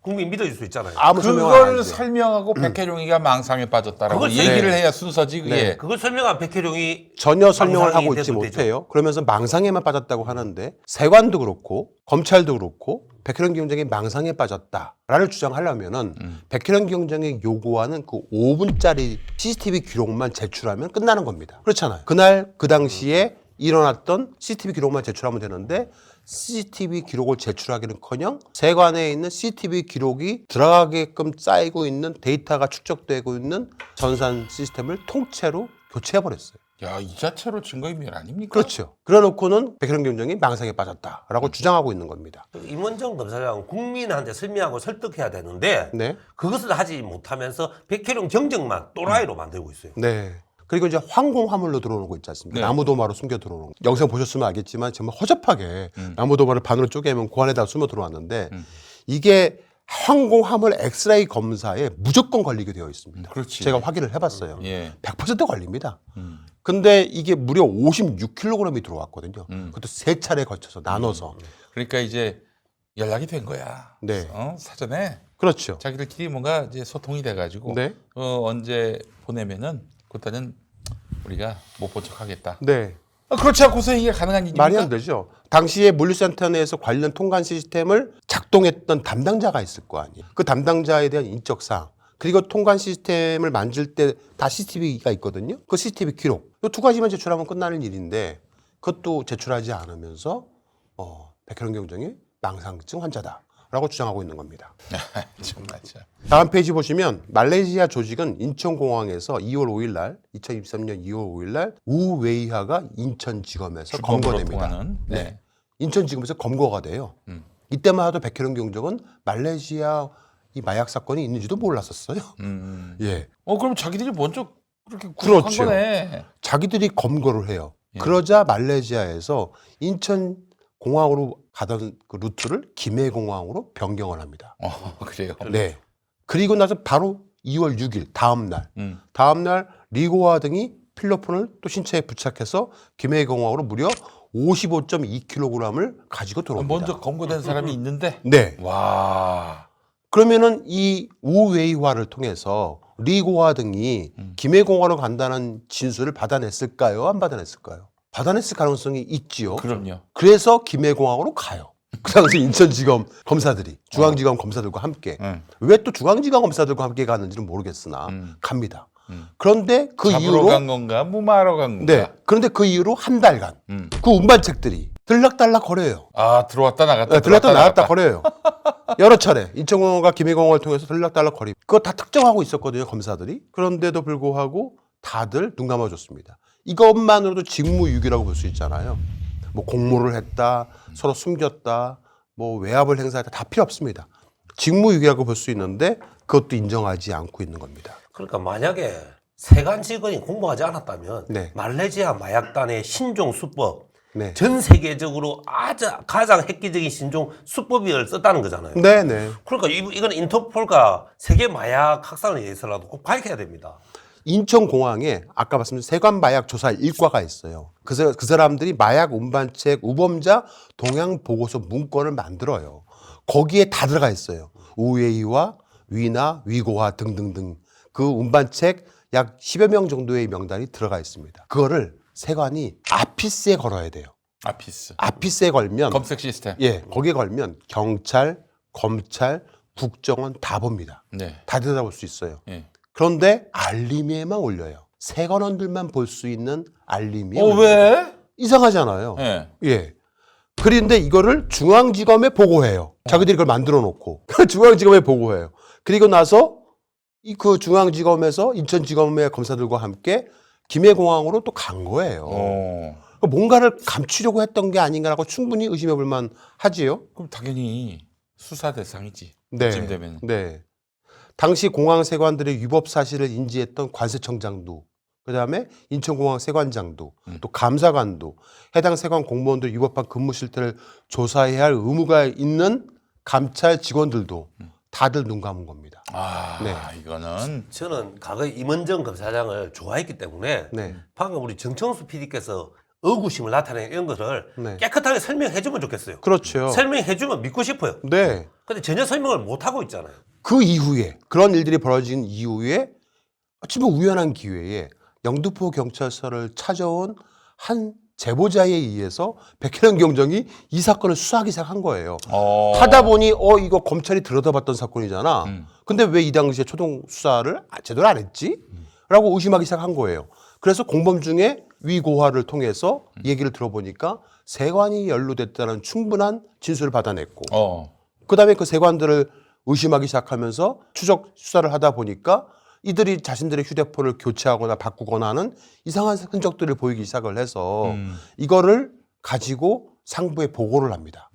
Speaker 5: 국민 믿어줄 수 있잖아요.
Speaker 3: 아무 설명을
Speaker 4: 그걸
Speaker 3: 안 하죠.
Speaker 4: 설명하고 백혜룡이가 망상에 빠졌다라고
Speaker 5: 그걸
Speaker 4: 얘기를
Speaker 3: 네.
Speaker 4: 해야 순서지 그게.
Speaker 3: 네.
Speaker 5: 그걸 설명한 백혜룡이
Speaker 3: 전혀 설명을
Speaker 5: 망상이
Speaker 3: 하고 있지
Speaker 5: 돼도 되죠.
Speaker 3: 못해요. 그러면서 망상에만 빠졌다고 하는데 세관도 그렇고 검찰도 그렇고 백혜련 경정이 망상에 빠졌다라를 주장하려면은 백혜련 경정이 요구하는 그 5분짜리 CCTV 기록만 제출하면 끝나는 겁니다. 그렇잖아요. 그날 그 당시에 일어났던 CCTV 기록만 제출하면 되는데 CCTV 기록을 제출하기는커녕 세관에 있는 CCTV 기록이 들어가게끔 쌓이고 있는 데이터가 축적되고 있는 전산 시스템을 통째로 교체해버렸어요.
Speaker 4: 야, 이 자체로 증거인멸 아닙니까?
Speaker 3: 그렇죠. 그래놓고는 백혜련 경정이 망상에 빠졌다라고 주장하고 있는 겁니다.
Speaker 5: 임원정 검사장은 국민한테 설명하고 설득해야 되는데
Speaker 3: 네.
Speaker 5: 그것을 하지 못하면서 백혜룡 경정만 또라이로 만들고 있어요.
Speaker 3: 네. 그리고 이제 항공화물로 들어오는 거 있지 않습니까?
Speaker 4: 네.
Speaker 3: 나무도마로 숨겨 들어오는 거. 영상 보셨으면 알겠지만 정말 허접하게 나무도마를 반으로 쪼개면 그 안에다 숨어 들어왔는데 이게 항공화물 엑스레이 검사에 무조건 걸리게 되어 있습니다.
Speaker 4: 그렇지.
Speaker 3: 제가 확인을 해봤어요.
Speaker 4: 예.
Speaker 3: 100% 걸립니다. 근데 이게 무려 56kg이 들어왔거든요. 그것도 3차례 거쳐서 나눠서.
Speaker 4: 그러니까 이제 연락이 된 거야.
Speaker 3: 네.
Speaker 4: 사전에
Speaker 3: 그렇죠.
Speaker 4: 자기들끼리 뭔가 이제 소통이 돼가지고
Speaker 3: 네.
Speaker 4: 언제 보내면은 그때는 우리가 못 본 척하겠다.
Speaker 3: 네.
Speaker 4: 그렇지 않고서 이게 가능한 일입니까?
Speaker 3: 말이 안 되죠. 당시에 물류센터 내에서 관련 통관 시스템을 작동했던 담당자가 있을 거 아니에요. 그 담당자에 대한 인적사항 그리고 통관 시스템을 만질 때 다 CCTV가 있거든요. 그 CCTV 기록 이 2가지만 제출하면 끝나는 일인데 그것도 제출하지 않으면서 백혜련 경정이 망상증 환자다라고 주장하고 있는 겁니다.
Speaker 4: 정말 참.
Speaker 3: 다음 페이지 보시면 말레이시아 조직은 인천공항에서 2월 5일 날 2023년 2월 5일 날 우웨이하가 인천지검에서 검거됩니다.
Speaker 4: 통하는, 네.
Speaker 3: 인천지검에서 검거가 돼요. 이때만 해도 백혜련 경정은 말레이시아 이 마약 사건이 있는지도 몰랐었어요. 예,
Speaker 4: 그럼 자기들이 먼저 그렇게 구속한
Speaker 3: 그렇죠.
Speaker 4: 거네.
Speaker 3: 자기들이 검거를 해요.
Speaker 4: 예.
Speaker 3: 그러자 말레이시아에서 인천공항으로 가던 그 루트를 김해공항으로 변경을 합니다.
Speaker 4: 그래요.
Speaker 3: 네. 그리고 나서 바로 2월 6일 다음 날 리고아 등이 필로폰을 또 신체에 부착해서 김해공항으로 무려 55.2kg을 가지고 들어옵니다.
Speaker 4: 먼저 검거된 사람이 있는데.
Speaker 3: 네.
Speaker 4: 와.
Speaker 3: 그러면은 이 우웨이화를 통해서 리고화 등이 김해공항으로 간다는 진술을 받아냈을까요? 안 받아냈을까요? 받아냈을 가능성이 있지요.
Speaker 4: 그럼요.
Speaker 3: 그래서 김해공항으로 가요. 그 당시 인천지검 검사들이 중앙지검 검사들과 함께 왜 또 중앙지검 검사들과 함께 가는지는 모르겠으나 갑니다. 그런데 그
Speaker 4: 잡으러
Speaker 3: 이후로
Speaker 4: 간 건가, 무마하러 간 건가.
Speaker 3: 네. 그런데 그 이후로 한 달간 그 운반책들이 들락달락 거려요.
Speaker 4: 아, 들어왔다 나갔다.
Speaker 3: 네, 들락달락 나갔다 거려요. 여러 차례 인천공항과 김해공항을 통해서 들락달락 거리. 그거 다 특정하고 있었거든요, 검사들이. 그런데도 불구하고 다들 눈 감아줬습니다. 이것만으로도 직무유기라고 볼 수 있잖아요. 뭐 공모를 했다, 서로 숨겼다, 뭐 외압을 행사했다, 다 필요 없습니다. 직무유기라고 볼 수 있는데 그것도 인정하지 않고 있는 겁니다.
Speaker 5: 그러니까 만약에 세관 직원이 공모하지 않았다면
Speaker 3: 네.
Speaker 5: 말레이시아 마약단의 신종 수법,
Speaker 3: 네.
Speaker 5: 전 세계적으로 가장 획기적인 신종 수법을 썼다는 거잖아요.
Speaker 3: 네네.
Speaker 5: 그러니까 이건 인터폴과 세계 마약 확산을 위해서라도 꼭 밝혀야 됩니다.
Speaker 3: 인천공항에 아까 말씀드린 세관마약 조사 일과가 있어요. 그 사람들이 마약 운반책 우범자 동향 보고서 문건을 만들어요. 거기에 다 들어가 있어요. 우웨이와 위나 위고화 등등등 그 운반책 약 10여 명 정도의 명단이 들어가 있습니다. 그거를 세관이 아피스에 걸어야 돼요.
Speaker 4: 아피스.
Speaker 3: 아피스에 걸면
Speaker 4: 검색 시스템.
Speaker 3: 예, 거기에 걸면 경찰, 검찰, 국정원 다 봅니다.
Speaker 4: 네.
Speaker 3: 다 들여다볼 수 있어요.
Speaker 4: 예.
Speaker 3: 그런데 알림에만 올려요. 세관원들만 볼 수 있는 알림이.
Speaker 4: 왜?
Speaker 3: 이상하잖아요.
Speaker 4: 예.
Speaker 3: 예. 그런데 이거를 중앙지검에 보고해요. 자기들이 그걸 만들어 놓고 중앙지검에 보고해요. 그리고 나서 그 중앙지검에서 인천지검의 검사들과 함께 김해공항으로 또 간 거예요. 뭔가를 감추려고 했던 게 아닌가라고 충분히 의심해 볼 만 하지요.
Speaker 4: 그럼 당연히 수사 대상이지.
Speaker 3: 네.
Speaker 4: 이쯤 되면.
Speaker 3: 네. 당시 공항 세관들의 위법 사실을 인지했던 관세청장도, 그다음에 인천공항 세관장도, 또 감사관도, 해당 세관 공무원들 위법한 근무 실태를 조사해야 할 의무가 있는 감찰 직원들도 다들 눈 감은 겁니다.
Speaker 4: 아,
Speaker 3: 네.
Speaker 4: 이거는
Speaker 5: 저는 과거에 임원정 검사장을 좋아했기 때문에
Speaker 3: 네.
Speaker 5: 방금 우리 정청수 PD께서 의구심을 나타내는 이런 것을
Speaker 3: 네.
Speaker 5: 깨끗하게 설명해주면 좋겠어요.
Speaker 3: 그렇죠.
Speaker 5: 설명해주면 믿고 싶어요.
Speaker 3: 네.
Speaker 5: 근데 전혀 설명을 못하고 있잖아요.
Speaker 3: 그 이후에 그런 일들이 벌어진 이후에 정말 우연한 기회에 영등포 경찰서를 찾아온 한 제보자에 의해서 백혜련 경정이 이 사건을 수사하기 시작한 거예요. 하다 보니 이거 검찰이 들여다봤던 사건이잖아. 근데 왜 이 당시에 초동 수사를 제대로 안 했지? 라고 의심하기 시작한 거예요. 그래서 공범 중에 위고화를 통해서 얘기를 들어보니까 세관이 연루됐다는 충분한 진술을 받아냈고 그다음에 그 세관들을 의심하기 시작하면서 추적 수사를 하다 보니까 이들이 자신들의 휴대폰을 교체하거나 바꾸거나 하는 이상한 흔적들을 보이기 시작을 해서 이거를 가지고 상부에 보고를 합니다.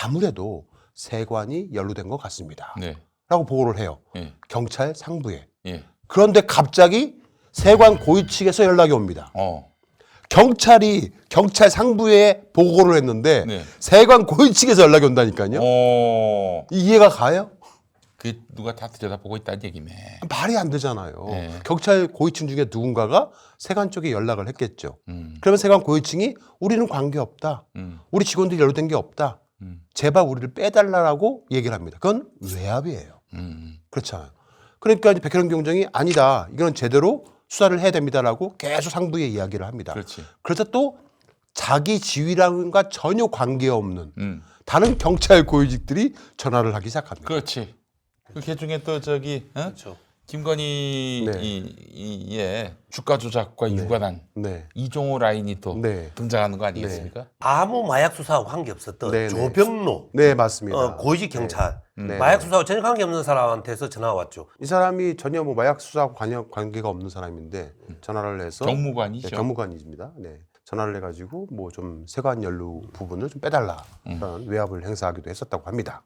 Speaker 3: 아무래도 세관이 연루된 것 같습니다.
Speaker 4: 네.
Speaker 3: 라고 보고를 해요.
Speaker 4: 예.
Speaker 3: 경찰 상부에.
Speaker 4: 예.
Speaker 3: 그런데 갑자기 세관 고위 측에서 연락이 옵니다. 경찰이 경찰 상부에 보고를 했는데
Speaker 4: 네.
Speaker 3: 세관 고위 측에서 연락이 온다니까요. 이해가 가요?
Speaker 4: 그 누가 다 들여다보고 있다는 얘기네.
Speaker 3: 말이 안 되잖아요.
Speaker 4: 네.
Speaker 3: 경찰 고위층 중에 누군가가 세관 쪽에 연락을 했겠죠. 그러면 세관 고위층이 우리는 관계없다. 우리 직원들이 연루된 게 없다. 제발 우리를 빼달라고 얘기를 합니다. 그건 외압이에요. 그렇잖아요. 그러니까 이제 백혜련 경정이 아니다. 이거는 제대로 수사를 해야 됩니다라고 계속 상부에 이야기를 합니다.
Speaker 4: 그렇지.
Speaker 3: 그래서 또 자기 지휘랑과 전혀 관계없는 다른 경찰 고위직들이 전화를 하기 시작합니다.
Speaker 4: 그렇지. 그 중에 또
Speaker 5: 그렇죠.
Speaker 4: 김건희
Speaker 3: 네.
Speaker 4: 의 주가 조작과 유관한
Speaker 3: 네.
Speaker 4: 이종호 라인이 또
Speaker 3: 네.
Speaker 4: 등장하는 거 아니겠습니까?
Speaker 5: 아무 마약 수사와 관계없었던
Speaker 3: 네, 네.
Speaker 5: 조병로
Speaker 3: 네, 맞습니다.
Speaker 5: 고위직 경찰
Speaker 3: 네.
Speaker 5: 마약 수사와 전혀 관계없는 사람한테서 전화가 왔죠.
Speaker 3: 이 사람이 전혀 뭐 마약 수사하고 관계가 없는 사람인데 전화를 해서
Speaker 4: 경무관이죠.
Speaker 3: 네, 경무관입니다. 네. 전화를 해가지고 뭐 좀 세관 연루 부분을 좀 빼달라 그런 외압을 행사하기도 했었다고 합니다.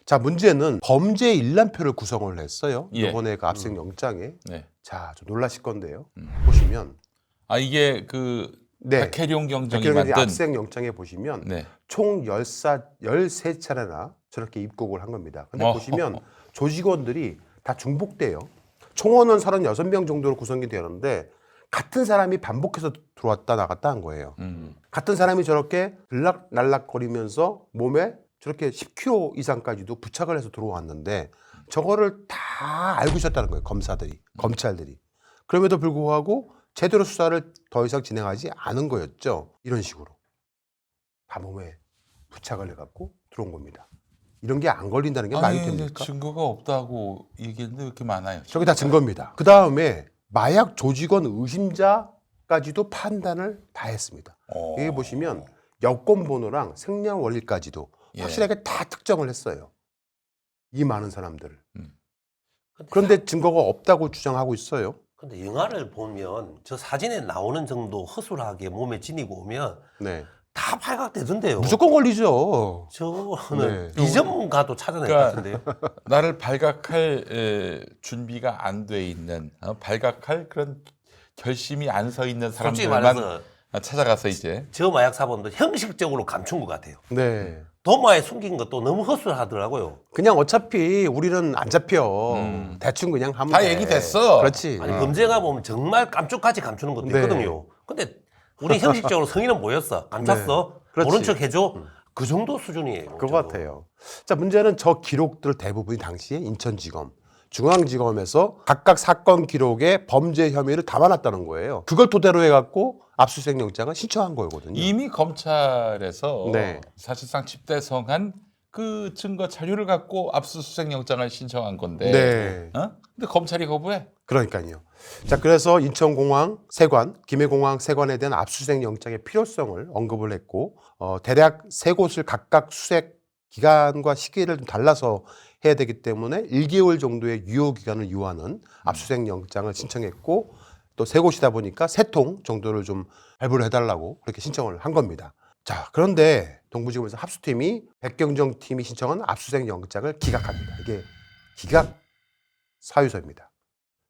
Speaker 3: 자, 문제는 범죄 일람표를 구성을 했어요.
Speaker 4: 예.
Speaker 3: 이번에 그 압수수색 영장에.
Speaker 4: 네.
Speaker 3: 자, 좀 놀라실 건데요. 보시면
Speaker 4: 이게 그
Speaker 3: 네.
Speaker 4: 백혜룡 경정이
Speaker 3: 백혜련
Speaker 4: 만든
Speaker 3: 압수수색 영장에 보시면
Speaker 4: 네.
Speaker 3: 총 13차례나 저렇게 입국을 한 겁니다. 근데 보시면 조직원들이 다 중복돼요. 총원은 36명 정도로 구성이 되는데 같은 사람이 반복해서 들어왔다 나갔다 한 거예요. 같은 사람이 저렇게 들락날락거리면서 몸에 저렇게 10kg 이상까지도 부착을 해서 들어왔는데 저거를 다 알고 있었다는 거예요. 검찰들이. 그럼에도 불구하고 제대로 수사를 더 이상 진행하지 않은 거였죠. 이런 식으로 다 몸에 부착을 해갖고 들어온 겁니다. 이런 게 안 걸린다는 게 말이 됩니까?
Speaker 4: 증거가 없다고 얘기했는데 왜 이렇게 많아요?
Speaker 3: 저게 다 증거입니다. 그 다음에 마약 조직원 의심자까지도 판단을 다 했습니다. 여기 보시면 여권 번호랑 생년월일까지도
Speaker 4: 예.
Speaker 3: 확실하게 다 특정을 했어요. 이 많은 사람들을. 그런데 증거가 없다고 주장하고 있어요.
Speaker 5: 근데 영화를 보면 저 사진에 나오는 정도 허술하게 몸에 지니고 오면
Speaker 3: 네.
Speaker 5: 다 발각되던데요.
Speaker 3: 무조건 걸리죠.
Speaker 5: 저는
Speaker 3: 네.
Speaker 5: 이전문가도 찾아낼
Speaker 4: 그러니까
Speaker 5: 것 같은데요.
Speaker 4: 나를 발각할 준비가 안 돼 있는 발각할 그런 결심이 안 서 있는
Speaker 5: 솔직히
Speaker 4: 사람들만
Speaker 5: 말해서
Speaker 4: 찾아가서 이제
Speaker 5: 저 마약 사범도 형식적으로 감춘 것 같아요.
Speaker 3: 네.
Speaker 5: 도마에 숨긴 것도 너무 허술하더라고요.
Speaker 3: 그냥 어차피 우리는 안 잡혀. 대충 그냥 하면
Speaker 4: 다
Speaker 3: 돼.
Speaker 4: 얘기됐어.
Speaker 3: 그렇지.
Speaker 5: 아니 범죄가 보면 정말 깜짝까지 감추는 것도
Speaker 3: 네.
Speaker 5: 있거든요. 근데 우리 형식적으로 성인은 뭐였어? 감췄어?
Speaker 3: 네. 그렇지.
Speaker 5: 모른 척 해줘? 그 정도 수준이에요.
Speaker 3: 그거 같아요. 자, 문제는 저 기록들 대부분이 당시에 인천지검, 중앙지검에서 각각 사건 기록에 범죄 혐의를 담아놨다는 거예요. 그걸 토대로 해갖고 압수수색 영장을 신청한 거거든요.
Speaker 4: 이미 검찰에서
Speaker 3: 네.
Speaker 4: 사실상 집대성한 그 증거 자료를 갖고 압수수색 영장을 신청한 건데,
Speaker 3: 네.
Speaker 4: 근데 검찰이 거부해.
Speaker 3: 그러니까요. 자, 그래서 인천공항 세관, 김해공항 세관에 대한 압수수색 영장의 필요성을 언급을 했고, 대략 세 곳을 각각 수색 기간과 시기를 좀 달라서 해야 되기 때문에 1개월 정도의 유효 기간을 요하는 압수수색 영장을 신청했고, 또 세 곳이다 보니까 3통 정도를 좀 발부를 해달라고 그렇게 신청을 한 겁니다. 자, 그런데 동부지검에서 합수팀이 백경정 팀이 신청한 압수수색 영장을 기각합니다. 이게 기각 사유서입니다.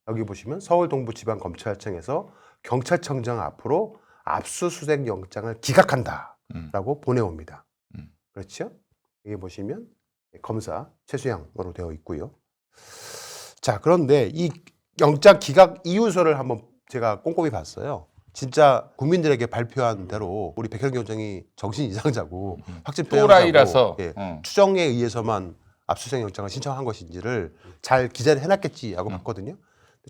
Speaker 3: 여기 보시면 서울 동부지방검찰청에서 경찰청장 앞으로 압수수색 영장을 기각한다라고 보내옵니다. 그렇죠? 여기 보시면 검사 최수양으로 되어 있고요. 자, 그런데 이 영장 기각 이유서를 한번 제가 꼼꼼히 봤어요. 진짜 국민들에게 발표한 대로 우리 백현경 경장이 정신 이상자고 확진
Speaker 4: 또라이라서.
Speaker 3: 추정에 의해서만 압수수색 영장을 신청한 것인지를 잘 기재를 해놨겠지 하고 봤거든요.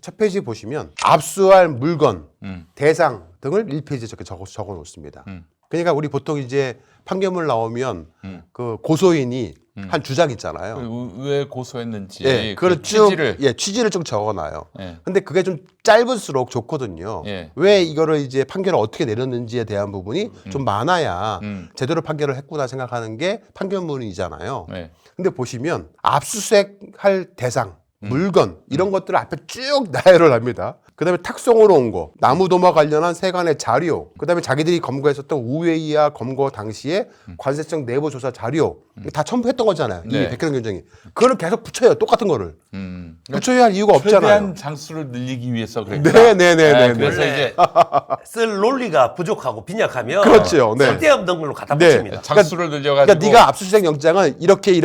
Speaker 3: 첫 페이지 보시면 압수할 물건, 대상 등을 1페이지에 저렇게 적어 놓습니다. 그러니까 우리 보통 이제 판결문 나오면 그 고소인이 한 주장 있잖아요.
Speaker 4: 왜 고소했는지
Speaker 3: 예,
Speaker 4: 그
Speaker 3: 그걸 쭉,
Speaker 4: 취지를.
Speaker 3: 취지를 좀 적어놔요.
Speaker 4: 예.
Speaker 3: 근데 그게 좀 짧을수록 좋거든요.
Speaker 4: 예.
Speaker 3: 왜 이거를 이제 판결을 어떻게 내렸는지에 대한 부분이 좀 많아야 제대로 판결을 했구나 생각하는 게 판결문이잖아요.
Speaker 4: 예.
Speaker 3: 근데 보시면 압수수색할 대상, 물건 이런 것들을 앞에 쭉 나열을 합니다. 그다음에 탁송으로 온 거, 나무도마 관련한 세관의 자료, 그다음에 자기들이 검거했었던 우회이와 검거 당시에 관세청 내부 조사 자료 이거 다 첨부했던 거잖아요.
Speaker 4: 네.
Speaker 3: 이 백현경 경정이 그거를 계속 붙여요. 똑같은 거를
Speaker 4: 그러니까
Speaker 3: 붙여야 할 이유가 없잖아요.
Speaker 4: 최대한 장수를 늘리기 위해서 그랬다.
Speaker 3: 네네네네.
Speaker 4: 그래서
Speaker 5: 원래
Speaker 4: 이제
Speaker 5: 쓸 논리가 부족하고 빈약하면
Speaker 3: 그렇죠. 네.
Speaker 5: 쓸데없는 걸로 갖다
Speaker 3: 네.
Speaker 5: 붙입니다.
Speaker 4: 장수를 늘려가지고.
Speaker 3: 그러니까 네가 압수수색 영장을 이렇게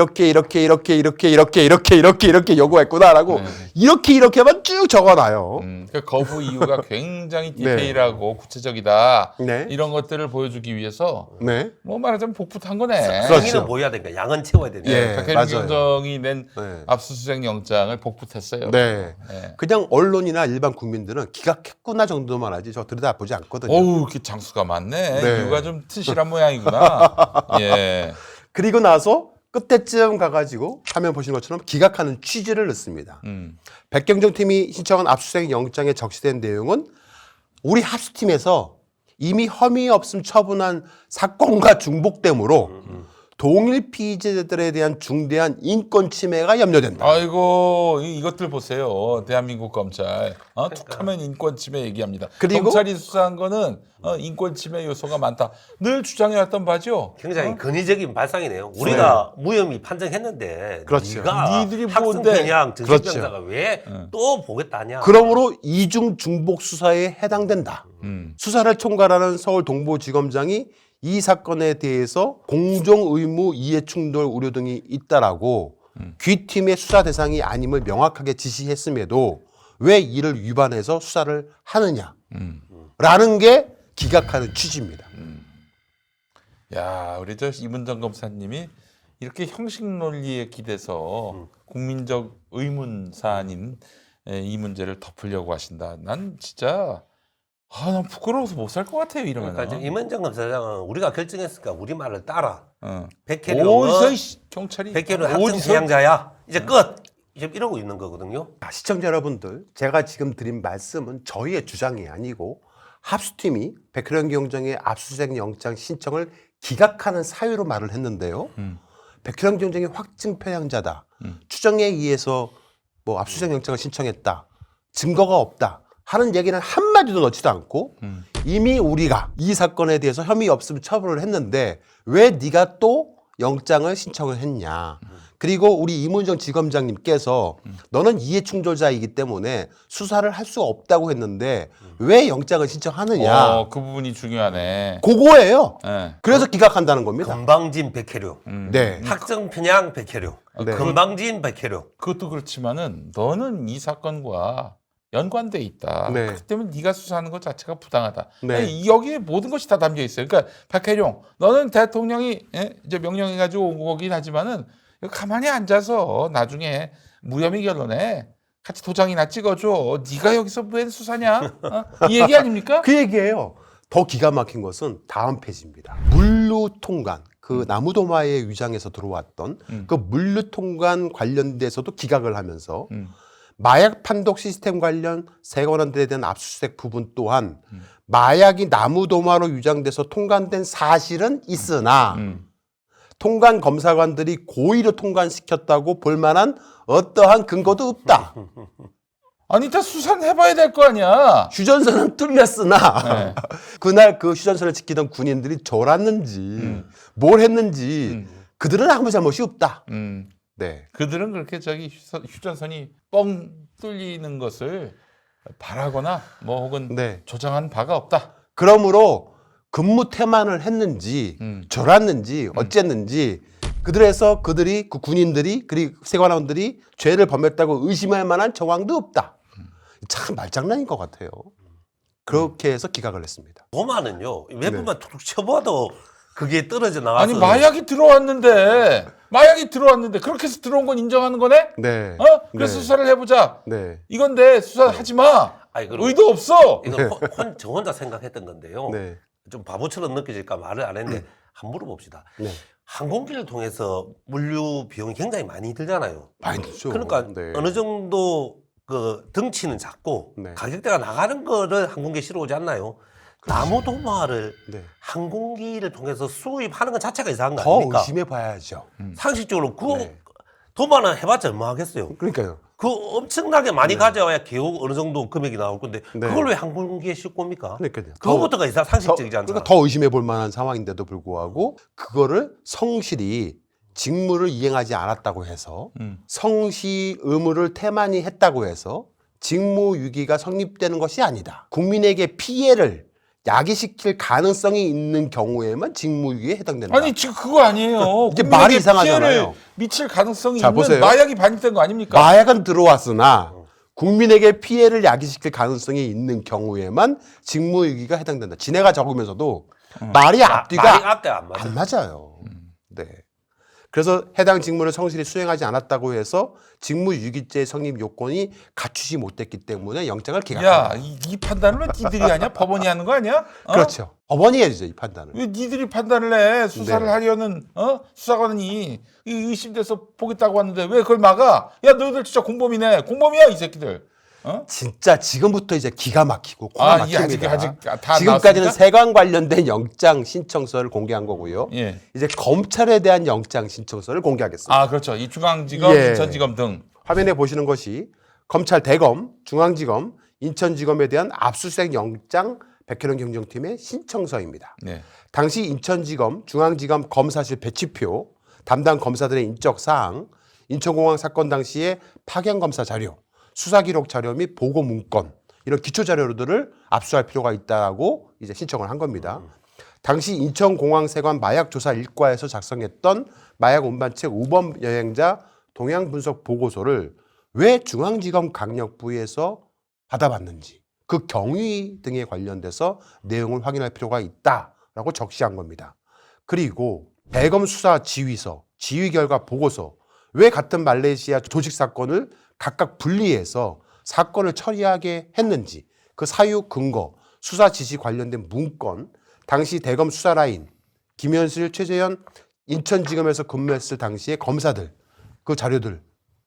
Speaker 3: 요구했구나라고 이렇게만 쭉 적어놔요.
Speaker 4: 그러니까 거부 이유가 굉장히
Speaker 3: 네.
Speaker 4: 디테일하고 구체적이다.
Speaker 3: 네.
Speaker 4: 이런 것들을 보여주기 위해서
Speaker 3: 네.
Speaker 4: 뭐 말하자면 복붙한 거네.
Speaker 3: 그렇죠.
Speaker 5: 성인은 보여야 되니까 양은 채워야 되니까.
Speaker 3: 예.
Speaker 4: 백혜림
Speaker 3: 맞아요.
Speaker 4: 경정이 낸
Speaker 3: 네.
Speaker 4: 압수수색 영장을 복붙했어요.
Speaker 3: 네.
Speaker 4: 네.
Speaker 3: 그냥 언론이나 일반 국민들은 기각했구나 정도만 하지 저 들여다보지 않거든요.
Speaker 4: 어우, 이렇게 장수가 많네.
Speaker 3: 네.
Speaker 4: 이유가 좀 튼실한 모양이구나. 예.
Speaker 3: 그리고 나서 끝에쯤 가가지고 화면 보시는 것처럼 기각하는 취지를 넣습니다. 백경정 팀이 신청한 압수수색 영장에 적시된 내용은 우리 합수팀에서 이미 혐의 없음 처분한 사건과 중복되므로 동일 피의자들에 대한 중대한 인권 침해가 염려된다.
Speaker 4: 아이고, 이것들 보세요. 대한민국 검찰. 툭하면 인권 침해 얘기합니다.
Speaker 3: 그리고-
Speaker 4: 검찰이 수사한 거는 인권 침해 요소가 많다. 늘 주장해왔던 바죠.
Speaker 5: 굉장히 근위적인 발상이네요. 우리가 무혐의 판정했는데
Speaker 3: 그렇죠.
Speaker 5: 네가
Speaker 4: 니들이
Speaker 5: 학생
Speaker 4: 뭔데?
Speaker 5: 그냥
Speaker 3: 그렇죠.
Speaker 5: 정신병자가 왜 또 보겠다냐.
Speaker 3: 그러므로 이중 중복 수사에 해당된다. 수사를 총괄하는 서울 동부지검장이 이 사건에 대해서 공정 의무 이해 충돌 우려 등이 있다라고 귀팀의 수사 대상이 아님을 명확하게 지시했음에도 왜 이를 위반해서 수사를 하느냐라는 게 기각하는 취지입니다.
Speaker 4: 야, 우리 저 이문정 검사님이 이렇게 형식 논리에 기대서 국민적 의문 사안인 이 문제를 덮으려고 하신다. 난 진짜 난 부끄러워서 못 살 것 같아요. 이러면.
Speaker 5: 그러니까 지금 이문정 검사장은 우리가 결정했으니까 우리 말을 따라.
Speaker 4: 어디서
Speaker 5: 백혜룡은
Speaker 4: 경찰이
Speaker 5: 학생
Speaker 4: 어디서?
Speaker 5: 사양자야. 이제 끝. 지금 이러고 있는 거거든요.
Speaker 3: 시청자 여러분들, 제가 지금 드린 말씀은 저희의 주장이 아니고 합수팀이 백혜령 경정의 압수수색 영장 신청을 기각하는 사유로 말을 했는데요. 백혜령 경정이 확증 표양자다. 추정에 의해서 뭐 압수수색 영장을 신청했다. 증거가 없다. 하는 얘기는 한마디도 넣지도 않고 이미 우리가 이 사건에 대해서 혐의 없음 처분을 했는데 왜 네가 또 영장을 신청을 했냐. 그리고 우리 이문정 지검장님께서 너는 이해충돌자이기 때문에 수사를 할 수 없다고 했는데 왜 영장을 신청하느냐.
Speaker 4: 그 부분이 중요하네.
Speaker 3: 그거예요.
Speaker 4: 예.
Speaker 3: 그래서 기각한다는 겁니다.
Speaker 5: 건방진 백혜룡.
Speaker 3: 네.
Speaker 5: 학생 편향 백혜룡.
Speaker 3: 네.
Speaker 5: 건방진 백혜룡.
Speaker 4: 그것도 그렇지만은 너는 이 사건과 연관돼 있다.
Speaker 3: 네.
Speaker 4: 그렇기 때문에 네가 수사하는 것 자체가 부당하다.
Speaker 3: 네.
Speaker 4: 여기에 모든 것이 다 담겨 있어요. 그러니까 박혜룡, 너는 대통령이 이제 명령해가지고 온 거긴 하지만은 가만히 앉아서 나중에 무혐의 결론에 같이 도장이나 찍어줘. 네가 여기서 왜 수사냐? 이 얘기 아닙니까?
Speaker 3: 그 얘기예요. 더 기가 막힌 것은 다음 페이지입니다. 물류통관, 그 나무도마의 위장에서 들어왔던 그 물류통관 관련돼서도 기각을 하면서 마약 판독 시스템 관련 세 건안들에 대한 압수수색 부분 또한 마약이 나무도마로 위장돼서 통관된 사실은 있으나 통관 검사관들이 고의로 통관시켰다고 볼 만한 어떠한 근거도 없다.
Speaker 4: 아니 다 수사는 해봐야 될 거 아니야.
Speaker 3: 휴전선은 뚫렸으나
Speaker 4: 네.
Speaker 3: 그날 그 휴전선을 지키던 군인들이 졸았는지 뭘 했는지 그들은 아무 잘못이 없다. 네.
Speaker 4: 그들은 그렇게 저기 휴전선이 뻥 뚫리는 것을 바라거나 뭐 혹은
Speaker 3: 네.
Speaker 4: 조장한 바가 없다.
Speaker 3: 그러므로 근무 태만을 했는지 졸았는지 어쨌는지 그들에서 그들이 그 군인들이 그리고 세관원들이 죄를 범했다고 의심할 만한 정황도 없다. 참 말장난인 것 같아요. 그렇게 해서 기각을 했습니다.
Speaker 5: 도마는요. 몇 번만 툭툭 쳐봐도 그게 떨어져 나와서.
Speaker 4: 아니 마약이 들어왔는데 그렇게 해서 들어온 건 인정하는 거네?
Speaker 3: 네.
Speaker 4: 그래서
Speaker 3: 네.
Speaker 4: 수사를 해보자.
Speaker 3: 네.
Speaker 4: 이건데 수사하지 마.
Speaker 5: 아니, 그리고
Speaker 4: 의도 없어.
Speaker 5: 이거 저 혼자 생각했던 건데요.
Speaker 3: 네.
Speaker 5: 좀 바보처럼 느껴질까 말을 안 했는데 한번 물어봅시다.
Speaker 3: 네.
Speaker 5: 항공기를 통해서 물류 비용이 굉장히 많이 들잖아요.
Speaker 3: 많이 듣죠.
Speaker 5: 그러니까
Speaker 3: 네.
Speaker 5: 어느 정도 그 덩치는 작고
Speaker 3: 네.
Speaker 5: 가격대가 나가는 거를 항공기에 실어오지 않나요? 나무도마를
Speaker 3: 네.
Speaker 5: 항공기를 통해서 수입하는 것 자체가 이상한 거
Speaker 3: 더
Speaker 5: 아닙니까?
Speaker 3: 의심해 봐야죠.
Speaker 5: 상식적으로 그
Speaker 3: 네.
Speaker 5: 도마는 해봤자 얼마 하겠어요?
Speaker 3: 그러니까요.
Speaker 5: 그 엄청나게 많이 가져와야 겨우 어느 정도 금액이 나올 건데
Speaker 3: 네.
Speaker 5: 그걸 왜 항공기에 싣고 겁니까?
Speaker 3: 그러니까요.
Speaker 5: 그거부터가 상식적이지 않잖아.
Speaker 3: 그러니까 더 의심해 볼 만한 상황인데도 불구하고 그거를 성실히 직무를 이행하지 않았다고 해서 성시 의무를 태만히 했다고 해서 직무유기가 성립되는 것이 아니다. 국민에게 피해를 야기시킬 가능성이 있는 경우에만 직무유기에 해당된다.
Speaker 4: 아니 지금 그거 아니에요.
Speaker 3: 이게
Speaker 4: 국민에게
Speaker 3: 말이 이상하잖아요.
Speaker 4: 피해를 미칠 가능성이
Speaker 3: 자,
Speaker 4: 있는
Speaker 3: 보세요.
Speaker 4: 마약이 반입된 거 아닙니까?
Speaker 3: 마약은 들어왔으나 국민에게 피해를 야기시킬 가능성이 있는 경우에만 직무유기가 해당된다. 진해가 적으면서도 말이 앞뒤가
Speaker 5: 말이 앞뒤 안 맞아.
Speaker 3: 안 맞아요. 네. 그래서 해당 직무를 성실히 수행하지 않았다고 해서 직무유기죄 성립 요건이 갖추지 못했기 때문에 영장을 기각한다.
Speaker 4: 야, 이 판단을 왜 니들이 하냐? 법원이 하는 거 아니야?
Speaker 3: 그렇죠. 법원이 해야죠, 이 판단을.
Speaker 4: 왜 니들이 판단을 해? 수사를
Speaker 3: 네.
Speaker 4: 하려는 수사관이 의심돼서 보겠다고 왔는데 왜 그걸 막아? 야, 너희들 진짜 공범이네. 공범이야, 이 새끼들.
Speaker 3: 진짜 지금부터 이제 기가 막히고 코가
Speaker 4: 이게
Speaker 3: 막힙니다.
Speaker 4: 아직 다
Speaker 3: 지금까지는
Speaker 4: 나왔습니까?
Speaker 3: 세관 관련된 영장 신청서를 공개한 거고요.
Speaker 4: 예.
Speaker 3: 이제 검찰에 대한 영장 신청서를 공개하겠습니다.
Speaker 4: 그렇죠. 이 중앙지검,
Speaker 3: 예.
Speaker 4: 인천지검 등.
Speaker 3: 화면에 보시는 것이 검찰 대검, 중앙지검, 인천지검에 대한 압수수색 영장 백혜령 경정팀의 신청서입니다.
Speaker 4: 네.
Speaker 3: 당시 인천지검, 중앙지검 검사실 배치표, 담당 검사들의 인적 사항, 인천공항 사건 당시의 파견 검사 자료, 수사 기록 자료 및 보고 문건 이런 기초 자료들을 압수할 필요가 있다고 이제 신청을 한 겁니다. 당시 인천공항세관 마약조사 1과에서 작성했던 마약 운반책 우범 여행자 동향 분석 보고서를 왜 중앙지검 강력부에서 받아봤는지 그 경위 등에 관련돼서 내용을 확인할 필요가 있다라고 적시한 겁니다. 그리고 대검 수사 지휘서, 지휘 결과 보고서, 왜 같은 말레이시아 조직 사건을 각각 분리해서 사건을 처리하게 했는지 그 사유 근거, 수사 지시 관련된 문건, 당시 대검 수사 라인, 김현실, 최재현 인천지검에서 근무했을 당시의 검사들 그 자료들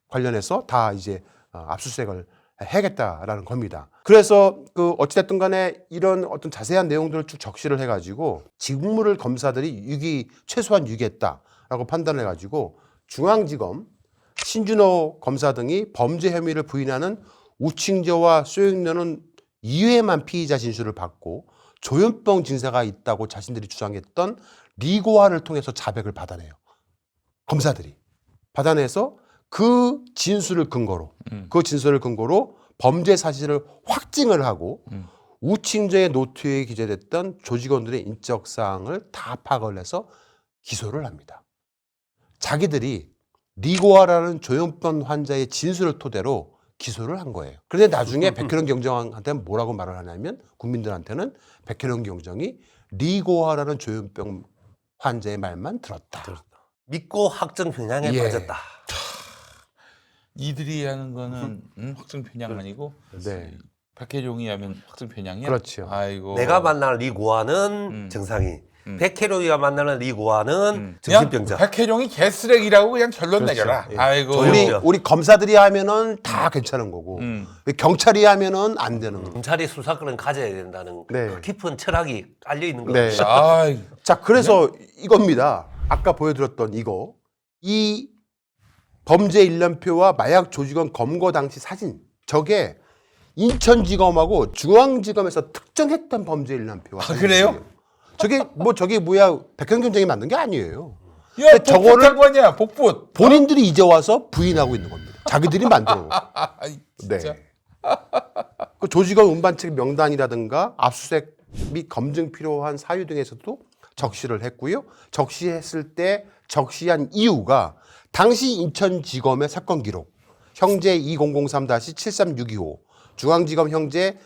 Speaker 3: 관련해서 다 이제 압수수색을 해야겠다라는 겁니다. 그래서 그 어찌됐든 간에 이런 어떤 자세한 내용들을 쭉 적시를 해가지고 직무를 검사들이 최소한 유기했다라고 판단을 해가지고 중앙지검 신준호 검사 등이 범죄 혐의를 부인하는 우칭저와 소영련은 2회만 피의자 진술을 받고 조현병 증세가 있다고 자신들이 주장했던 리고아를 통해서 자백을 받아내요. 검사들이 받아내서 그 진술을 근거로 범죄 사실을 확증을 하고 우칭저의 노트에 기재됐던 조직원들의 인적 사항을 다 파악을 해서 기소를 합니다. 자기들이 리고아라는 조현병 환자의 진술을 토대로 기소를 한 거예요. 그런데 나중에 백혜련 경정한테는 뭐라고 말을 하냐면 국민들한테는 백혜련 경정이 리고아라는 조현병 환자의 말만 들었다.
Speaker 5: 믿고 확정 편향에
Speaker 3: 예.
Speaker 5: 빠졌다.
Speaker 4: 이들이 하는 거는 확정 편향 아니고
Speaker 3: 네.
Speaker 4: 백혜룡이 하면 확정 편향이야.
Speaker 3: 그렇죠.
Speaker 4: 아이고.
Speaker 5: 내가 만나는 리고아는 정상이, 백혜룡이가 만나는 리고아는
Speaker 4: 그냥
Speaker 5: 정신병자.
Speaker 4: 백혜룡이 개쓰레기라고 그냥 결론
Speaker 3: 그렇죠.
Speaker 4: 내려라.
Speaker 5: 예.
Speaker 4: 아이고.
Speaker 3: 우리 검사들이 하면은 다 괜찮은 거고 경찰이 하면은 안 되는 거고.
Speaker 5: 검찰이 수사권을 가져야 된다는
Speaker 3: 네.
Speaker 5: 그 깊은 철학이 깔려 있는
Speaker 3: 네.
Speaker 5: 겁니다.
Speaker 4: 아이.
Speaker 3: 자, 그래서 이겁니다. 아까 보여드렸던 이거. 이 범죄 일람표와 마약 조직원 검거 당시 사진. 저게 인천지검하고 중앙지검에서 특정했던 범죄 일람표와
Speaker 4: 그래요?
Speaker 3: 저게 뭐야 백현경정이 만든 게 아니에요.
Speaker 4: 야,
Speaker 3: 저거를-
Speaker 4: 복붙한 거 아니야, 복붙.
Speaker 3: 본인들이 이제 와서 부인하고 있는 겁니다. 자기들이 만들어 놓은.
Speaker 4: 아이, 진짜.
Speaker 3: 네. 그 조직원 운반책 명단이라든가 압수수색 및 검증 필요한 사유 등에서도 적시를 했고요. 적시했을 때 적시한 이유가 당시 인천지검의 사건 기록 형제 2003-73625 중앙지검 형제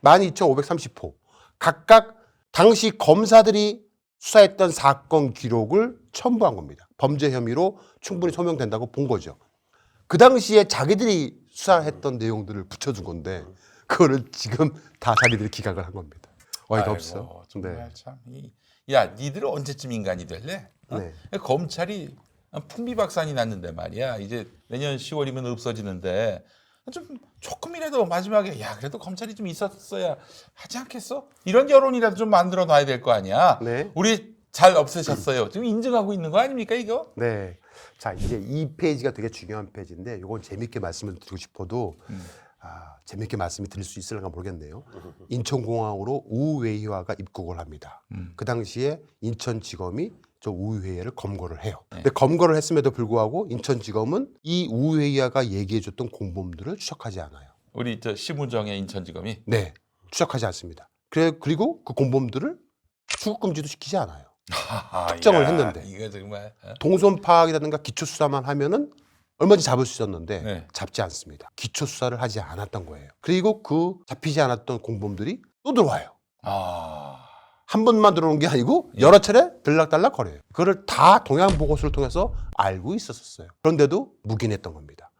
Speaker 3: 12530호 각각 당시 검사들이 수사했던 사건 기록을 첨부한 겁니다. 범죄 혐의로 충분히 소명된다고 본 거죠. 그 당시에 자기들이 수사했던 내용들을 붙여준 건데 그거를 지금 다 자기들이 기각을 한 겁니다. 어이가
Speaker 4: 아이고,
Speaker 3: 없어.
Speaker 4: 정말
Speaker 3: 네.
Speaker 4: 참. 야, 니들은 언제쯤 인간이 될래? 어?
Speaker 3: 네.
Speaker 4: 검찰이 풍비박산이 났는데 말이야. 이제 내년 10월이면 없어지는데 좀 조금이라도 마지막에 야 그래도 검찰이 좀 있었어야 하지 않겠어? 이런 여론이라도 좀 만들어 놔야 될 거 아니야.
Speaker 3: 네.
Speaker 4: 우리 잘 없애셨어요. 지금 인정하고 있는 거 아닙니까 이거?
Speaker 3: 네. 자, 이제 이 페이지가 되게 중요한 페이지인데 이건 재밌게 말씀을 드리고 싶어도 재밌게 말씀이 드릴 수 있을까 모르겠네요. 인천공항으로 우회희화가 입국을 합니다. 그 당시에 인천지검이 저 우회희화를 검거를 해요. 근데 검거를 했음에도 불구하고 인천지검은 이 우회희화가 얘기해줬던 공범들을 추적하지 않아요.
Speaker 4: 우리 저 심우정의 인천지검이
Speaker 3: 네, 추적하지 않습니다. 그리고 그 공범들을 출국금지도 시키지 않아요. 특정을
Speaker 4: 야,
Speaker 3: 했는데.
Speaker 4: 이거 정말
Speaker 3: 동선 파악이라든가 기초 수사만 하면은 얼마든지 잡을 수 있었는데
Speaker 4: 네.
Speaker 3: 잡지 않습니다. 기초 수사를 하지 않았던 거예요. 그리고 그 잡히지 않았던 공범들이 또 들어와요. 한 번만 들어오는 게 아니고 여러 차례 들락달락 거려요. 그거를 다 동양 보고서를 통해서 알고 있었어요. 그런데도 묵인했던 겁니다.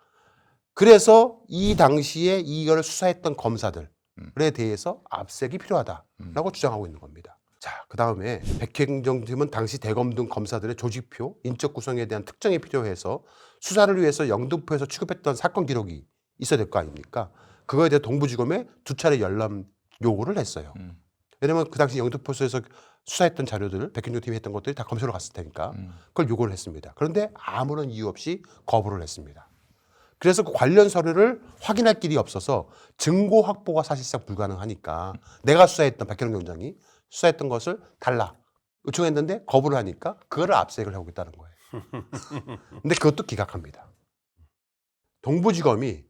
Speaker 3: 그래서 이 당시에 이걸 수사했던 검사들에 대해서 압색이 필요하다라고 주장하고 있는 겁니다. 자, 그 다음에 백혜경정팀은 당시 대검 등 검사들의 조직표, 인적 구성에 대한 특정이 필요해서 수사를 위해서 영등포에서 취급했던 사건 기록이 있어야 될 거 아닙니까? 그거에 대해 동부지검에 2차례 열람 요구를 했어요. 왜냐면 그 당시 영등포에서 수사했던 자료들을 백현종팀이 했던 것들이 다 검찰로 갔을 테니까 그걸 요구를 했습니다. 그런데 아무런 이유 없이 거부를 했습니다. 그래서 그 관련 서류를 확인할 길이 없어서 증거 확보가 사실상 불가능하니까 내가 수사했던 백현종 경장이 수사했던 것을 달라 요청했는데 거부를 하니까 그거를 압색을 해오겠다는 거예요. 근데 그것도 기각합니다. 동부지검이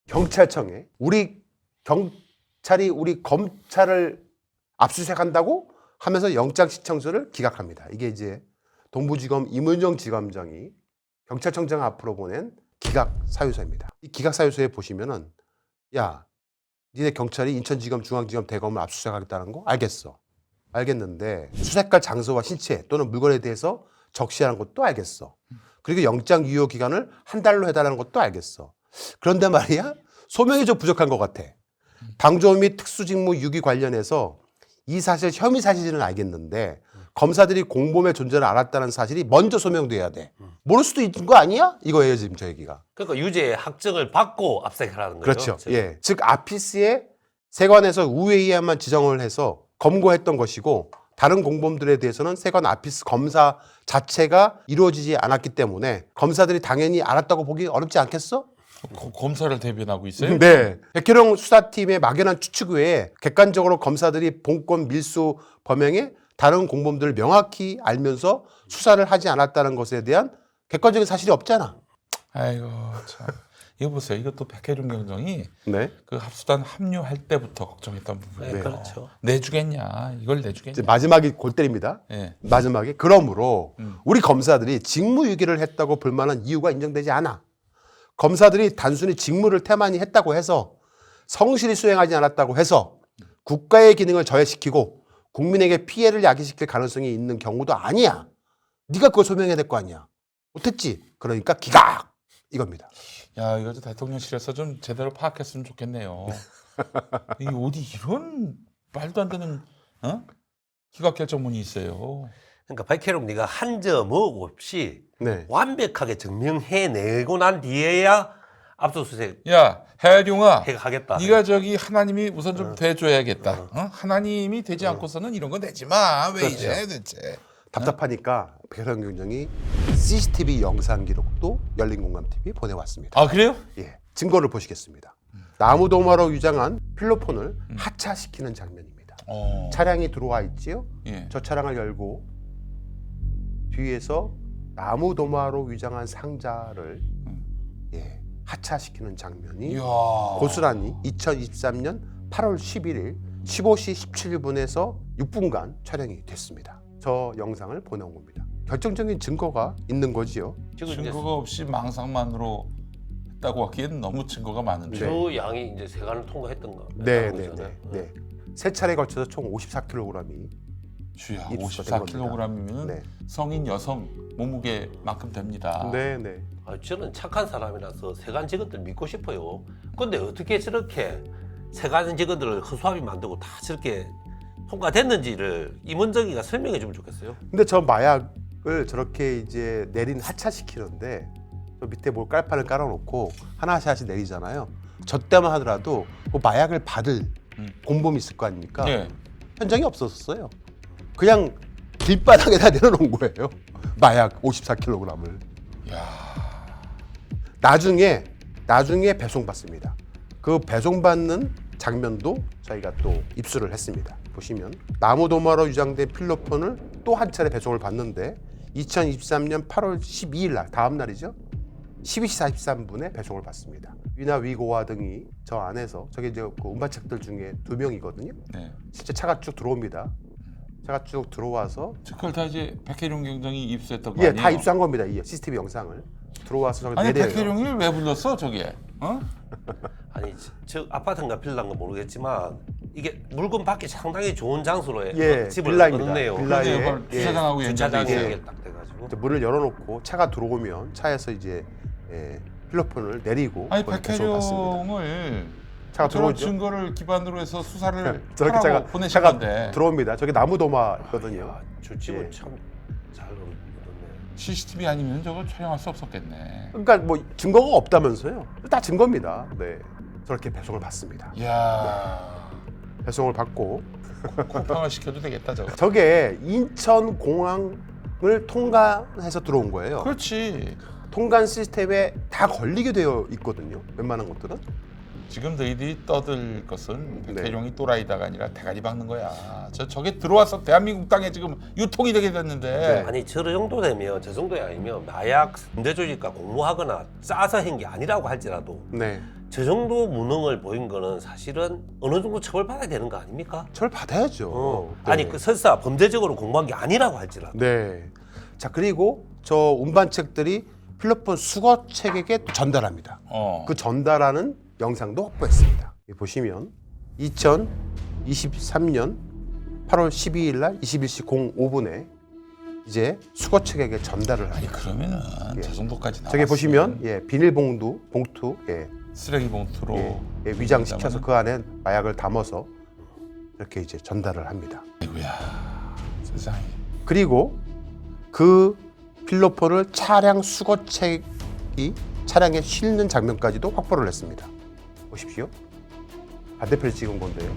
Speaker 3: 경찰청에 우리 경찰이 우리 검찰을 압수수색한다고 하면서 영장 신청서를 기각합니다. 이게 이제 동부지검 임은정 지검장이 경찰청장 앞으로 보낸 기각 사유서입니다. 이 기각 사유서에 보시면은 야 니네 경찰이 인천지검, 중앙지검, 대검을 압수수색하겠다는 거 알겠어. 알겠는데 수색할 장소와 신체 또는 물건에 대해서 적시하는 것도 알겠어. 그리고 영장 유효 기간을 한 달로 해달라는 것도 알겠어. 그런데 말이야 소명이 좀 부족한 것 같아. 방조업 및 특수직무 유기 관련해서 이 사실 혐의 사실은 알겠는데 검사들이 공범의 존재를 알았다는 사실이 먼저 소명돼야 돼. 모를 수도 있는 거 아니야? 이거예요 지금 저 얘기가.
Speaker 5: 그러니까 유죄 확정을 받고 압색하라는 거죠.
Speaker 3: 그렇죠. 예. 즉 아피스의 세관에서 우회의에만 지정을 해서 검거했던 것이고 다른 공범들에 대해서는 세관 아피스 검사 자체가 이루어지지 않았기 때문에 검사들이 당연히 알았다고 보기 어렵지 않겠어?
Speaker 4: 검사를 대변하고 있어요?
Speaker 3: 네. 백혜령 수사팀의 막연한 추측 외에 객관적으로 검사들이 본건 밀수 범행에 다른 공범들을 명확히 알면서 수사를 하지 않았다는 것에 대한 객관적인 사실이 없잖아.
Speaker 4: 아이고 참. 이거 보세요. 이것도 백혜룡 경정이
Speaker 3: 네.
Speaker 4: 그 합수단 합류할 때부터 걱정했던 부분이에요.
Speaker 5: 네, 그렇죠.
Speaker 4: 내주겠냐? 이걸 내주겠냐?
Speaker 3: 이제 마지막이 골 때립니다.
Speaker 4: 예.
Speaker 3: 마지막에 그러므로 우리 검사들이 직무유기를 했다고 볼 만한 이유가 인정되지 않아. 검사들이 단순히 직무를 태만히 했다고 해서 성실히 수행하지 않았다고 해서 국가의 기능을 저해시키고 국민에게 피해를 야기시킬 가능성이 있는 경우도 아니야. 네가 그걸 소명해야 될 거 아니야. 못했지. 그러니까 기각 이겁니다.
Speaker 4: 야, 이거 대통령실에서 좀 제대로 파악했으면 좋겠네요. 이 어디 이런 말도 안 되는 기각 결정문이 있어요.
Speaker 5: 그러니까 백혜룡 네가 한 점 없이
Speaker 3: 네.
Speaker 5: 완벽하게 증명해내고 난 뒤에야 압수수색
Speaker 4: 야, 해룡아,
Speaker 5: 하겠다.
Speaker 4: 네가 저기 하나님이 우선 좀 돼줘야겠다. 하나님이 되지 않고서는 이런 거 내지 마. 왜
Speaker 3: 그렇죠.
Speaker 4: 이래 대체?
Speaker 3: 답답하니까 백혜령 경정이 CCTV 영상 기록도 열린공감TV 보내왔습니다.
Speaker 4: 아 그래요?
Speaker 3: 예, 증거를 보시겠습니다. 나무도마로 위장한 필로폰을 하차시키는 장면입니다. 차량이 들어와 있지요.
Speaker 4: 예.
Speaker 3: 저 차량을 열고 뒤에서 나무도마로 위장한 상자를 하차시키는 장면이
Speaker 4: 이야.
Speaker 3: 고스란히 2023년 8월 11일 15시 17분에서 6분간 촬영이 됐습니다. 저 영상을 보내온 겁니다. 결정적인 증거가 있는 거지요.
Speaker 5: 지금 이제
Speaker 4: 증거가 없이 망상만으로 했다고 하기엔 너무 증거가 많은데.
Speaker 5: 저 양이 이제 세관을 통과했던 거.
Speaker 3: 네. 세 차례에 걸쳐서 총 54kg이
Speaker 4: 주야,
Speaker 3: 입수가 된
Speaker 4: 54kg이면
Speaker 3: 네.
Speaker 4: 성인 여성 몸무게만큼 됩니다.
Speaker 3: 네.
Speaker 5: 아, 저는 착한 사람이라서 세관 직원들 믿고 싶어요. 근데 어떻게 저렇게 세관 직원들을 허수아비 만들고 다 저렇게 통과됐는지를 임원정이가 설명해 주면 좋겠어요.
Speaker 3: 근데 저 마약을 저렇게 이제 내린 하차시키는데 저 밑에 뭘 깔판을 깔아놓고 하나씩 내리잖아요. 저 때만 하더라도 그 마약을 받을 공범이 있을 거 아닙니까?
Speaker 4: 네.
Speaker 3: 현장이 없었어요. 그냥 길바닥에다 내려놓은 거예요. 마약 54kg을. 나중에 배송받습니다. 그 배송받는 장면도 저희가 또 입수를 했습니다. 보시면 나무도마로 위장된 필로폰을 또 한 차례 배송을 받는데 2023년 8월 12일 날 다음 날이죠. 12시 43분에 배송을 받습니다. 위나 위고와 등이 저 안에서 저게 이제 그 운반책들 중에 2명이거든요.
Speaker 4: 네.
Speaker 3: 실제 차가 쭉 들어옵니다. 차가 쭉 들어와서
Speaker 4: 그걸 다 이제 백혜룡 경정이 입수했던 거
Speaker 3: 예,
Speaker 4: 아니에요?
Speaker 3: 다 입수한 겁니다. 이 CCTV 영상을 들어와서 저기
Speaker 4: 아니
Speaker 3: 내려요.
Speaker 4: 백혜룡이 왜 불렀어 저게?
Speaker 5: 아니 저 아파트인가 빌라인가 모르겠지만 이게 물건 받기 상당히 좋은 장소로
Speaker 3: 예,
Speaker 5: 집을
Speaker 3: 빌라입니다.
Speaker 5: 얻네요.
Speaker 3: 빌라에
Speaker 4: 그런데 바로 주차장하고 연결돼
Speaker 5: 주차장에
Speaker 4: 있어요.
Speaker 5: 이렇게 딱 돼가지고.
Speaker 3: 이제 문을 열어놓고 차가 들어오면 차에서 이제 필로폰을 내리고
Speaker 4: 아니
Speaker 3: 거기 배송을 받습니다.
Speaker 4: 백혜룡을
Speaker 3: 차가
Speaker 4: 저런
Speaker 3: 들어오죠.
Speaker 4: 증거를 기반으로 해서 수사를
Speaker 3: 저렇게
Speaker 4: 하라고 보내신
Speaker 3: 차가
Speaker 4: 건데
Speaker 3: 들어옵니다. 저게 나무도마거든요.
Speaker 5: 야, 저 집을
Speaker 3: 예.
Speaker 5: 참 잘 얻었네.
Speaker 4: CCTV 아니면 저걸 촬영할 수 없었겠네.
Speaker 3: 그러니까 뭐 증거가 없다면서요? 다 증거입니다. 네, 저렇게 배송을 받습니다.
Speaker 4: 이야,
Speaker 3: 배송을 받고
Speaker 4: 쿠팡을 시켜도 되겠다 저거.
Speaker 3: 저게 인천공항을 통과해서 들어온 거예요.
Speaker 4: 그렇지.
Speaker 3: 통관 시스템에 다 걸리게 되어 있거든요. 웬만한 것들은.
Speaker 4: 지금 너희들이 떠들 것은
Speaker 3: 네.
Speaker 4: 백혜룡이 또라이다가 아니라 대가리 박는 거야. 저게 들어와서 대한민국 땅에 지금 유통이 되게 됐는데.
Speaker 5: 아니 저 정도 되면 저 정도이 아니면 마약 범죄 조직과 공모하거나 짜서 한 게 아니라고 할지라도
Speaker 3: 네,
Speaker 5: 저 정도 무능을 보인 거는 사실은 어느 정도 처벌받아야 되는 거 아닙니까?
Speaker 3: 저를 받아야죠. 네.
Speaker 5: 아니 그 설사 범죄적으로 공부한 게 아니라고 할지라도.
Speaker 3: 네. 자, 그리고 저 운반책들이 필로폰 수거책에게 전달합니다. 그 전달하는 영상도 확보했습니다. 여기 보시면 2023년 8월 12일 날 21시 05분에 이제 수거책에게 전달을
Speaker 4: 아니
Speaker 3: 합니다.
Speaker 4: 그러면은
Speaker 3: 예.
Speaker 4: 저 정도까지 나왔으면
Speaker 3: 저기 보시면 비닐봉투
Speaker 4: 쓰레기 봉투로
Speaker 3: 위장시켜서 그 안에 마약을 담아서 이렇게 이제 전달을 합니다.
Speaker 4: 아이고야 세상에.
Speaker 3: 그리고 그 필로폰을 차량 수거책이 차량에 실는 장면까지도 확보를 했습니다. 보십시오. 반대편에 찍은 건데요.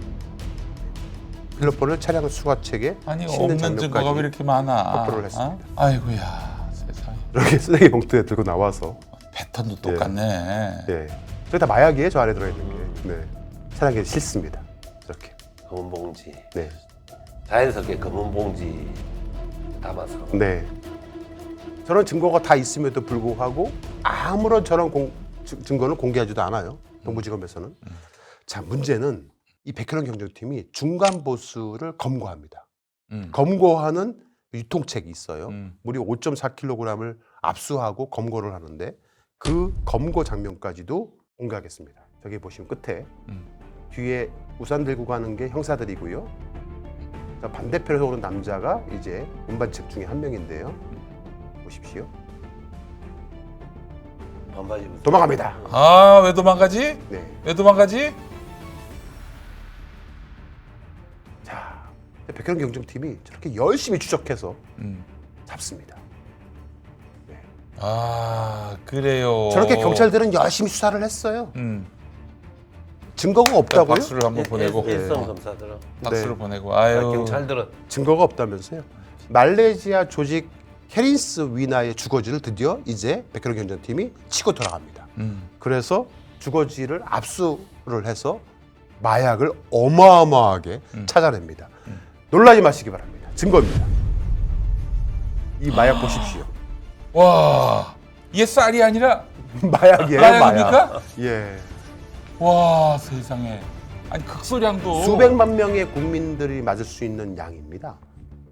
Speaker 3: 필로폰을 차량 수거책에
Speaker 4: 아니
Speaker 3: 실는
Speaker 4: 없는 증거가 왜
Speaker 3: 장면까지
Speaker 4: 이렇게 많아?
Speaker 3: 확보를 했습니다.
Speaker 4: 아이고야 세상에.
Speaker 3: 이렇게 쓰레기 봉투에 들고 나와서
Speaker 4: 패턴도 똑같네.
Speaker 3: 저게 다 마약이에요. 저 안에 들어있는 게. 차량에 싣습니다. 이렇게.
Speaker 5: 검은 봉지.
Speaker 3: 네.
Speaker 5: 자연스럽게 검은 봉지 담아서.
Speaker 3: 네. 저런 증거가 다 있음에도 불구하고 아무런 저런 증거는 공개하지도 않아요. 동부지검에서는. 자, 문제는 이 백혈원 경정팀이 중간 보수를 검거합니다. 검거하는 유통책이 있어요. 무려 5.4kg을 압수하고 검거를 하는데 그 검거 장면까지도 공개하겠습니다. 저기 보시면 끝에 뒤에 우산 들고 가는 게 형사들이고요. 자, 반대편에서 오는 남자가 이제 운반책 중에 한 명인데요. 보십시오.
Speaker 5: 반바지 입은
Speaker 3: 도망갑니다.
Speaker 4: 아 왜 도망가지?
Speaker 3: 네.
Speaker 4: 왜 도망가지?
Speaker 3: 자, 백혈원 경정팀이 저렇게 열심히 추적해서
Speaker 4: 음.
Speaker 3: 잡습니다.
Speaker 4: 아 그래요.
Speaker 3: 저렇게 경찰들은 열심히 수사를 했어요.
Speaker 4: 음.
Speaker 3: 증거가 없다고요?
Speaker 4: 박수를 한번 보내고
Speaker 5: 일선 검사들은.
Speaker 4: 박수를
Speaker 3: 네.
Speaker 4: 보내고 아유
Speaker 5: 경찰들은
Speaker 3: 증거가 없다면서요? 말레이시아 조직 헤린스 위나의 주거지를 드디어 이제 백혈원 경정팀이 치고 들어갑니다. 그래서 주거지를 압수를 해서 마약을 어마어마하게 찾아냅니다. 놀라지 마시기 바랍니다. 증거입니다. 이 마약 보십시오.
Speaker 4: 와 이게 쌀이 아니라
Speaker 3: 마약이에요,
Speaker 4: 마약입니까?
Speaker 3: 마약. 예.
Speaker 4: 와 세상에 아니 극소량도
Speaker 3: 수백만 명의 국민들이 맞을 수 있는 양입니다.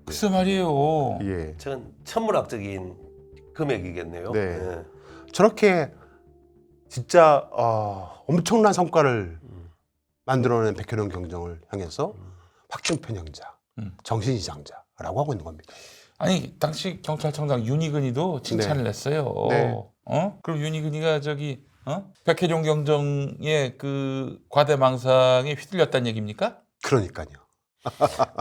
Speaker 4: 글쎄 말이에요.
Speaker 3: 예.
Speaker 5: 전 천문학적인 금액이겠네요.
Speaker 3: 네. 저렇게 진짜 엄청난 성과를 만들어낸 백혈원 경정을 향해서 확증 편향자, 정신이장자라고 하고 있는 겁니다.
Speaker 4: 아니 당시 경찰청장 윤희근이도 칭찬을 했어요.
Speaker 3: 네.
Speaker 4: 그럼 윤희근이가 저기 백혜종 경정의 그 과대망상에 휘둘렸다는 얘기입니까?
Speaker 3: 그러니까요.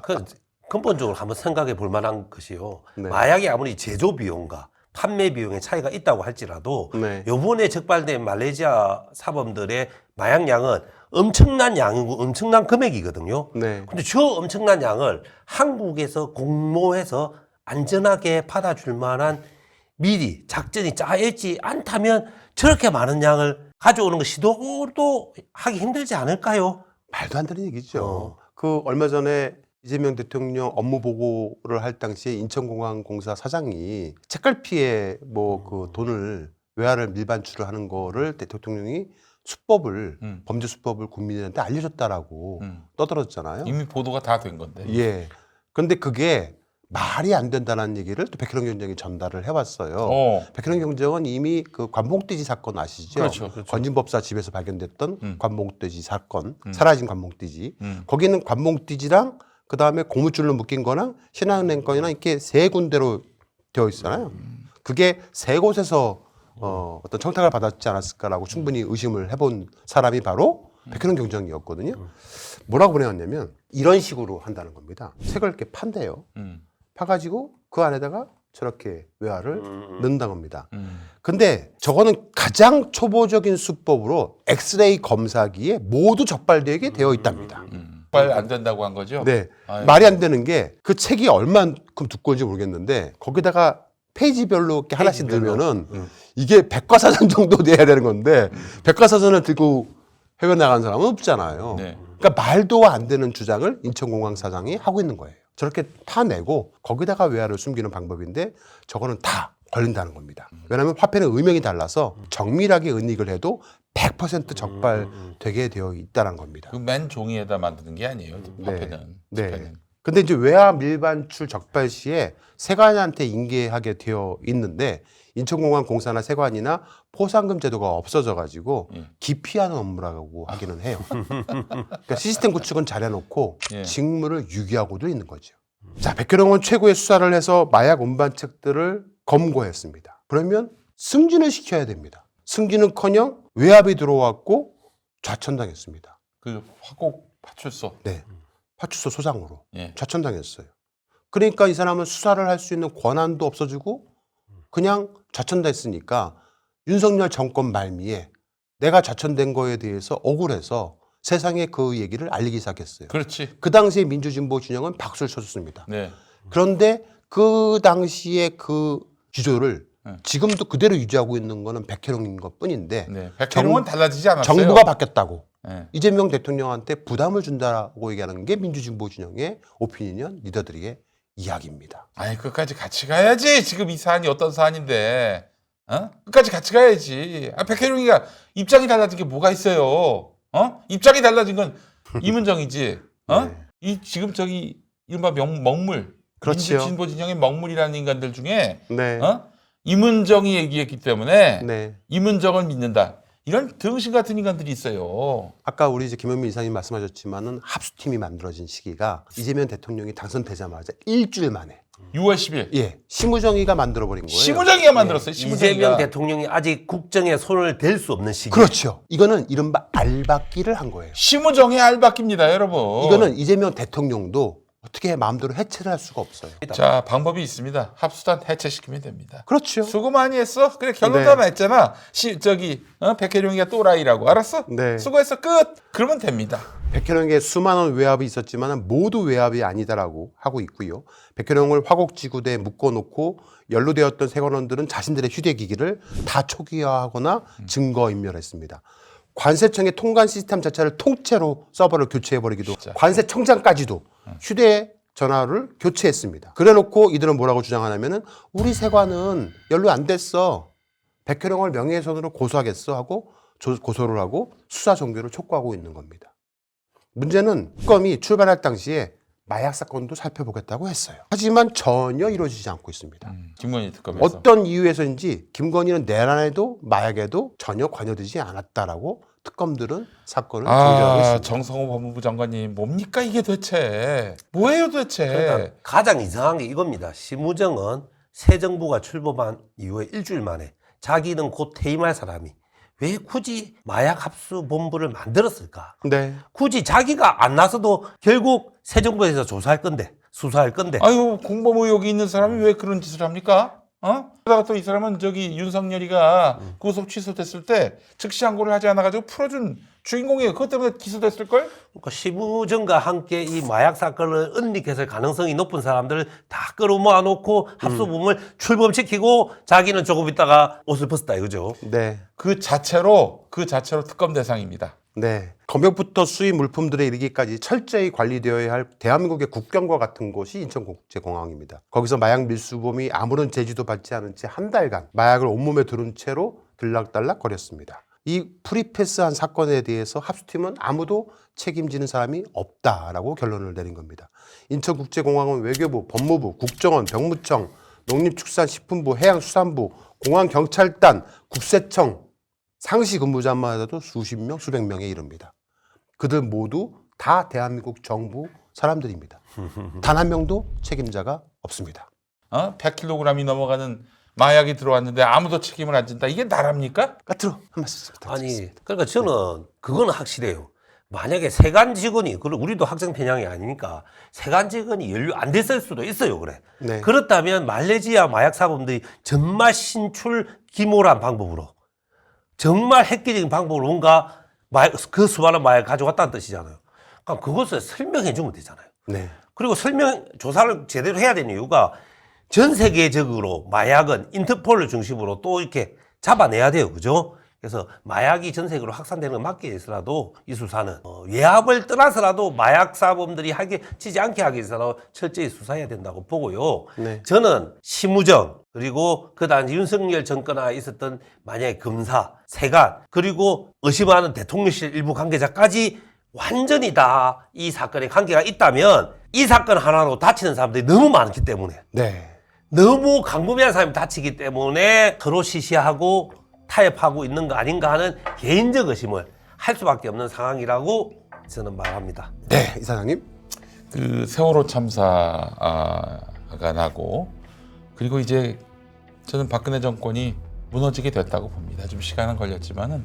Speaker 5: 그 근본적으로 한번 생각해 볼 만한 것이요.
Speaker 3: 네.
Speaker 5: 마약이 아무리 제조 비용과 판매 비용의 차이가 있다고 할지라도
Speaker 3: 네.
Speaker 5: 요번에 적발된 말레이시아 사범들의 마약량은 엄청난 양이고 엄청난 금액이거든요.
Speaker 3: 네.
Speaker 5: 근데 저 엄청난 양을 한국에서 공모해서 안전하게 받아줄 만한 미리 작전이 짜여있지 않다면 저렇게 많은 양을 가져오는 거 시도도 하기 힘들지 않을까요?
Speaker 3: 말도 안 되는 얘기죠. 그 얼마 전에 이재명 대통령 업무 보고를 할 당시에 인천공항공사 사장이 책갈피에 뭐 그 돈을 외화를 밀반출을 하는 거를 대통령이 수법을 범죄 수법을 국민한테 알려줬다라고 떠들었잖아요.
Speaker 4: 이미 보도가 다 된 건데.
Speaker 3: 예. 근데 그게 말이 안 된다는 얘기를 또 백혈원 경정이 전달을 해왔어요. 백혈원 경정은 이미 그 관봉돼지 사건 아시죠?
Speaker 4: 그렇죠.
Speaker 3: 건진법사 집에서 발견됐던 관봉돼지 사건, 사라진 관봉돼지. 거기는 관봉돼지랑 그 다음에 고무줄로 묶인 거랑 신한은행 건이랑 이렇게 세 군데로 되어 있잖아요. 그게 세 곳에서 어떤 청탁을 받았지 않았을까라고 충분히 의심을 해본 사람이 바로 백혈원 경정이었거든요. 뭐라고 보내왔냐면 이런 식으로 한다는 겁니다. 책을 이렇게 판대요. 파가지고 그 안에다가 저렇게 외화를 넣는다는 겁니다. 근데 저거는 가장 초보적인 수법으로 엑스레이 검사기에 모두 적발되게 되어 있답니다.
Speaker 4: 발 안 된다고 한 거죠?
Speaker 3: 네.
Speaker 4: 아유.
Speaker 3: 말이 안 되는 게 그 책이 얼만큼 두꺼운지 모르겠는데 거기다가 페이지별로 이렇게 하나씩 넣으면은 이게 백과사전 정도 돼야 되는 건데 백과사전을 들고 해외 나간 사람은 없잖아요.
Speaker 4: 네.
Speaker 3: 그러니까 말도 안 되는 주장을 인천공항 사장이 하고 있는 거예요. 저렇게 파내고 거기다가 외화를 숨기는 방법인데 저거는 다 걸린다는 겁니다. 왜냐하면 화폐는 의명이 달라서 정밀하게 은닉을 해도 100% 적발되게 되어 있다는 겁니다.
Speaker 4: 그 맨 종이에다 만드는 게 아니에요. 화폐는.
Speaker 3: 네.
Speaker 4: 지폐는.
Speaker 3: 근데 이제 외화 밀반출 적발 시에 세관한테 인계하게 되어 있는데 인천공항 공사나 세관이나 포상금 제도가 없어져 가지고
Speaker 4: 예.
Speaker 3: 기피하는 업무라고 하기는 해요. 그러니까 시스템 구축은 잘해놓고
Speaker 4: 예.
Speaker 3: 직무를 유기하고도 있는 거죠. 자, 백혜령은 최고의 수사를 해서 마약 운반책들을 검거했습니다. 그러면 승진을 시켜야 됩니다. 승진은커녕 외압이 들어왔고 좌천당했습니다.
Speaker 4: 그 화곡 파출소.
Speaker 3: 네, 파출소 소장으로
Speaker 4: 예.
Speaker 3: 좌천당했어요. 그러니까 이 사람은 수사를 할 수 있는 권한도 없어지고 그냥 좌천됐으니까 윤석열 정권 말미에 내가 좌천된 거에 대해서 억울해서 세상에 그 얘기를 알리기 시작했어요.
Speaker 4: 그렇지.
Speaker 3: 그 당시에 민주진보 진영은 박수를 쳐줬습니다.
Speaker 4: 네.
Speaker 3: 그런데 그 당시에 그 기조를
Speaker 4: 네.
Speaker 3: 지금도 그대로 유지하고 있는 거는 백혜령인 것 뿐인데
Speaker 4: 네. 백혜룡은 달라지지 않았어요.
Speaker 3: 정부가 바뀌었다고
Speaker 4: 네.
Speaker 3: 이재명 대통령한테 부담을 준다고 얘기하는 게 민주진보 진영의 오피니언 리더들의 이야기입니다.
Speaker 4: 아니 끝까지 같이 가야지. 지금 이 사안이 어떤 사안인데, 어? 끝까지 같이 가야지. 아, 백혜룡이가 입장이 달라진 게 뭐가 있어요? 어? 입장이 달라진 건 이문정이지. 어?
Speaker 3: 네.
Speaker 4: 이 지금 저기 이른바 먹물,
Speaker 3: 그렇지요.
Speaker 4: 민주진보 진영의 먹물이라는 인간들 중에,
Speaker 3: 네.
Speaker 4: 어? 이문정이 얘기했기 때문에
Speaker 3: 네.
Speaker 4: 이문정을 믿는다. 이런 등신 같은 인간들이 있어요.
Speaker 3: 아까 우리 이제 김현민 이사님 말씀하셨지만은 합수팀이 만들어진 시기가 이재명 대통령이 당선되자마자 일주일 만에
Speaker 4: 6월 10일.
Speaker 3: 예 심우정이가 만들어버린 거예요.
Speaker 4: 심우정이가 만들었어요.
Speaker 5: 이재명
Speaker 4: 심우정이가.
Speaker 5: 대통령이 아직 국정에 손을 댈 수 없는 시기.
Speaker 3: 그렇죠. 이거는 이른바 알박기를 한 거예요.
Speaker 4: 심우정의 알박기입니다, 여러분.
Speaker 3: 이거는 이재명 대통령도 어떻게 마음대로 해체를 할 수가 없어요.
Speaker 4: 자, 방법이 있습니다. 합수단 해체시키면 됩니다.
Speaker 3: 그렇죠.
Speaker 4: 수고 많이 했어. 그래, 결론
Speaker 3: 네.
Speaker 4: 다 냈잖아. 백혜룡이가 또라이라고. 알았어?
Speaker 3: 네.
Speaker 4: 수고했어. 끝. 그러면 됩니다.
Speaker 3: 백혜령에게 수많은 외압이 있었지만 모두 외압이 아니다라고 하고 있고요. 백혜령을 화곡지구대에 묶어놓고 연루되었던 세관원들은 자신들의 휴대기기를 다 초기화하거나 증거인멸했습니다. 관세청의 통관 시스템 자체를 통째로 서버를 교체해버리기도
Speaker 4: 진짜.
Speaker 3: 관세청장까지도 휴대전화를 교체했습니다. 그래놓고 이들은 뭐라고 주장하냐면은 우리 세관은 연루 안 됐어. 백혜령을 명예훼손으로 고소하겠어 하고 고소를 하고 수사 종결을 촉구하고 있는 겁니다. 문제는 특검이 출발할 당시에 마약 사건도 살펴보겠다고 했어요. 하지만 전혀 이루어지지 않고 있습니다.
Speaker 4: 김건희 특검에서.
Speaker 3: 어떤 이유에서인지 김건희는 내란에도 마약에도 전혀 관여되지 않았다라고 특검들은 사건을 정죄하고 있습니다.
Speaker 4: 정성호 법무부 장관님, 뭡니까 이게 도대체? 뭐예요 도대체?
Speaker 5: 그러니까 가장 이상한 게 이겁니다. 심우정은 새 정부가 출범한 이후에 일주일 만에 자기는 곧 퇴임할 사람이 왜 굳이 마약 합수 본부를 만들었을까?
Speaker 3: 네.
Speaker 5: 굳이 자기가 안 나서도 결국 새 정부에서 조사할 건데, 수사할 건데.
Speaker 4: 아유, 공범 의혹이 있는 사람이 왜 그런 짓을 합니까? 어? 그러다가 또 이 사람은 저기 윤석열이가 구속 취소됐을 때 즉시 항고를 하지 않아가지고 풀어준 주인공이에요. 그것 때문에 기소됐을걸?
Speaker 5: 그러니까 심우정과 함께 이 마약 사건을 은닉했을 가능성이 높은 사람들을 다 끌어모아 놓고 합수부문을 출범시키고 자기는 조금 있다가 옷을 벗었다 이거죠.
Speaker 3: 네.
Speaker 4: 그 자체로 특검 대상입니다.
Speaker 3: 네. 검역부터 수입 물품들에 이르기까지 철저히 관리되어야 할 대한민국의 국경과 같은 곳이 인천국제공항입니다. 거기서 마약 밀수범이 아무런 제지도 받지 않은 채 한 달간 마약을 온몸에 두른 채로 들락달락 거렸습니다. 이 프리패스한 사건에 대해서 합수팀은 아무도 책임지는 사람이 없다라고 결론을 내린 겁니다. 인천국제공항은 외교부, 법무부, 국정원, 병무청, 농림축산식품부, 해양수산부, 공항경찰단, 국세청 상시 근무자만 해도 수십 명, 수백 명에 이릅니다. 그들 모두 다 대한민국 정부 사람들입니다. 단 한 명도 책임자가 없습니다.
Speaker 4: 100kg이 넘어가는 마약이 들어왔는데 아무도 책임을 안 진다. 이게 나랍니까?
Speaker 3: 끝으로 한 말씀 부탁드리겠습니다.
Speaker 5: 아니, 그러니까 저는 그거는 확실해요. 만약에 세관 직원이, 우리도 학생 편향이 아니니까 세관 직원이 연루 안 됐을 수도 있어요, 그래.
Speaker 3: 네.
Speaker 5: 그렇다면 말레이시아 마약 사범들이 정말 신출기몰한 방법으로, 정말 획기적인 방법으로 뭔가 그 수많은 마약을 가져갔다는 뜻이잖아요. 그럼 그것을 설명해 주면 되잖아요.
Speaker 3: 네.
Speaker 5: 그리고 조사를 제대로 해야 되는 이유가 전 세계적으로 마약은 인터폴을 중심으로 또 이렇게 잡아내야 돼요. 그죠? 그래서 마약이 전 세계로 확산되는 걸 막기 위해서라도 이 수사는 외압을 떠나서라도 마약 사범들이 치지 않게 하기 위해서라도 철저히 수사해야 된다고 보고요.
Speaker 3: 네.
Speaker 5: 저는 심우정 그리고 그 당시 윤석열 정권하에 있었던 만약에 검사, 세관 그리고 의심하는 대통령실 일부 관계자까지 완전히 다 이 사건에 관계가 있다면 이 사건 하나로 다치는 사람들이 너무 많기 때문에
Speaker 3: 네.
Speaker 5: 너무 광범위한 사람이 다치기 때문에 서로 시시하고 타협하고 있는 거 아닌가 하는 개인적 의심을 할 수밖에 없는 상황이라고 저는 말합니다.
Speaker 3: 네, 이사장님.
Speaker 4: 그 세월호 참사가 나고 그리고 이제 저는 박근혜 정권이 무너지게 됐다고 봅니다. 좀 시간은 걸렸지만은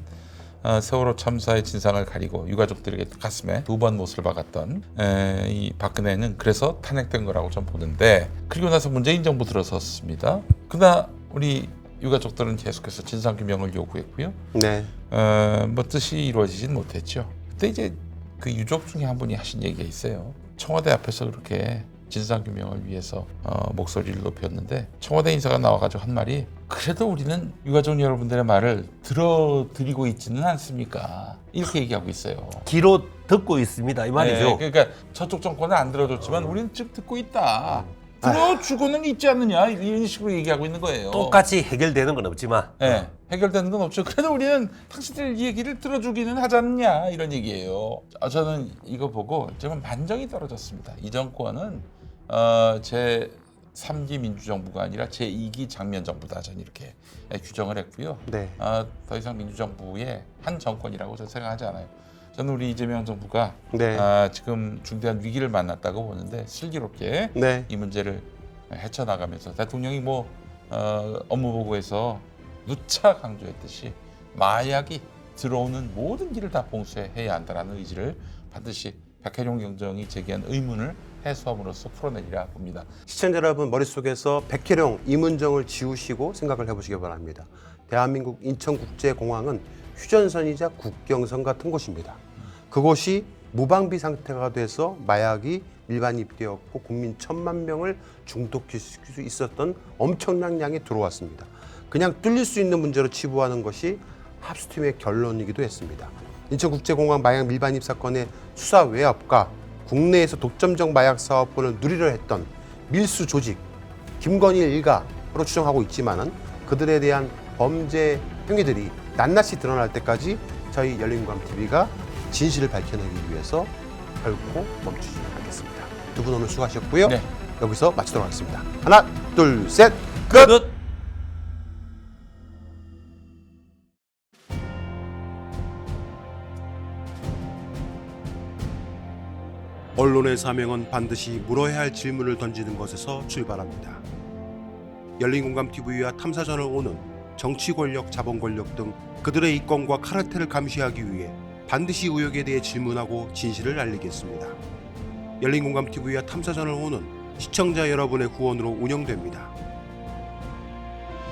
Speaker 4: 세월호 참사의 진상을 가리고 유가족들에게 가슴에 2번 못을 박았던 이 박근혜는 그래서 탄핵된 거라고 좀 보는데 그리고 나서 문재인 정부 들어섰습니다. 그러나 우리 유가족들은 계속해서 진상규명을 요구했고요.
Speaker 3: 네.
Speaker 4: 뭐 뜻이 이루어지진 못했죠. 그때 이제 그 유족 중에 한 분이 하신 얘기가 있어요. 청와대 앞에서 그렇게 진상규명을 위해서 목소리를 높였는데 청와대 인사가 나와가지고 한 말이 그래도 우리는 유가족 여러분들의 말을 들어드리고 있지는 않습니까? 이렇게 얘기하고 있어요.
Speaker 5: 귀로 듣고 있습니다 이 말이죠.
Speaker 4: 네, 그러니까 저쪽 정권은 안 들어줬지만 우리는 지금 듣고 있다. 들어주고는 있지 않느냐 이런 식으로 얘기하고 있는 거예요.
Speaker 5: 똑같이 해결되는 건 없지만
Speaker 4: 네, 해결되는 건 없죠. 그래도 우리는 당신들 얘기를 들어주기는 하지 않느냐 이런 얘기예요. 저는 이거 보고 정말 만정이 떨어졌습니다. 이 정권은 제 3기 민주정부가 아니라 제 2기 장면정부다. 저는 이렇게 규정을 했고요.
Speaker 3: 네.
Speaker 4: 더 이상 민주정부의 한 정권이라고 저는 생각하지 않아요. 저는 우리 이재명 정부가
Speaker 3: 네.
Speaker 4: 지금 중대한 위기를 만났다고 보는데 슬기롭게
Speaker 3: 네.
Speaker 4: 이 문제를 헤쳐나가면서 대통령이 업무 보고에서 누차 강조했듯이 마약이 들어오는 모든 길을 다 봉쇄해야 한다는 의지를 반드시 백혜룡 경정이 제기한 의문을 해소함으로써 풀어내리라 봅니다.
Speaker 3: 시청자 여러분 머릿속에서 백혜룡, 이문정을 지우시고 생각을 해보시기 바랍니다. 대한민국 인천국제공항은 휴전선이자 국경선 같은 곳입니다. 그곳이 무방비 상태가 돼서 마약이 밀반입되었고 국민 1,000만 명을 중독시킬 수 있었던 엄청난 양이 들어왔습니다. 그냥 뚫릴 수 있는 문제로 치부하는 것이 합수팀의 결론이기도 했습니다. 인천국제공항 마약 밀반입 사건의 수사 외압과 국내에서 독점적 마약 사업권을 누리려 했던 밀수 조직 김건희 일가로 추정하고 있지만은 그들에 대한 범죄 행위들이 낱낱이 드러날 때까지 저희 열린공감TV가 진실을 밝혀내기 위해서 결코 멈추지 않겠습니다. 두 분 오늘 수고하셨고요.
Speaker 4: 네.
Speaker 3: 여기서 마치도록 하겠습니다. 하나, 둘, 셋, 끝! 언론의 사명은 반드시 물어야 할 질문을 던지는 것에서 출발합니다. 열린공감TV와 탐사전을 오는 정치 권력, 자본 권력 등 그들의 이권과 카르텔을 감시하기 위해 반드시 의혹에 대해 질문하고 진실을 알리겠습니다. 열린공감TV와 탐사전을 오는 시청자 여러분의 후원으로 운영됩니다.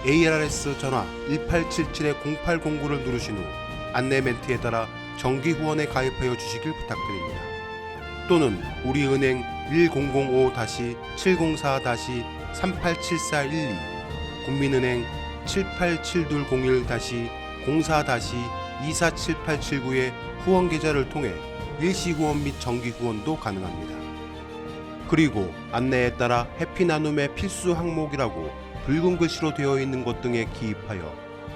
Speaker 3: ARS 전화 1877-0809를 누르신 후 안내 멘트에 따라 정기 후원에 가입하여 주시길 부탁드립니다. 또는 우리은행 1045-704-387412 국민은행 787201-04-247879의 후원 계좌를 통해 일시 후원 및 정기 후원도 가능합니다. 그리고 안내에 따라 해피나눔의 필수 항목이라고 붉은 글씨로 되어 있는 것 등에 기입하여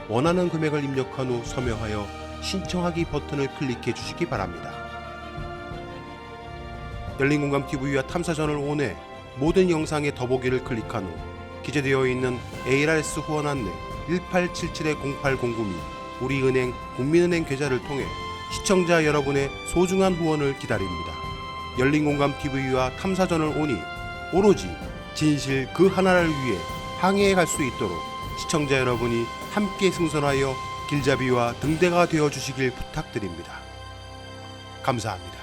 Speaker 3: 원하는 금액을 입력한 후 서명하여 신청하기 버튼을 클릭해 주시기 바랍니다. 열린공감TV와 탐사전을 온해 모든 영상의 더보기를 클릭한 후 기재되어 있는 ARS 후원 안내 1877-0809 및 우리은행 국민은행 계좌를 통해 시청자 여러분의 소중한 후원을 기다립니다. 열린공감TV와 탐사전을 오니 오로지 진실 그 하나를 위해 항해해 갈 수 있도록 시청자 여러분이 함께 승선하여 길잡이와 등대가 되어 주시길 부탁드립니다. 감사합니다.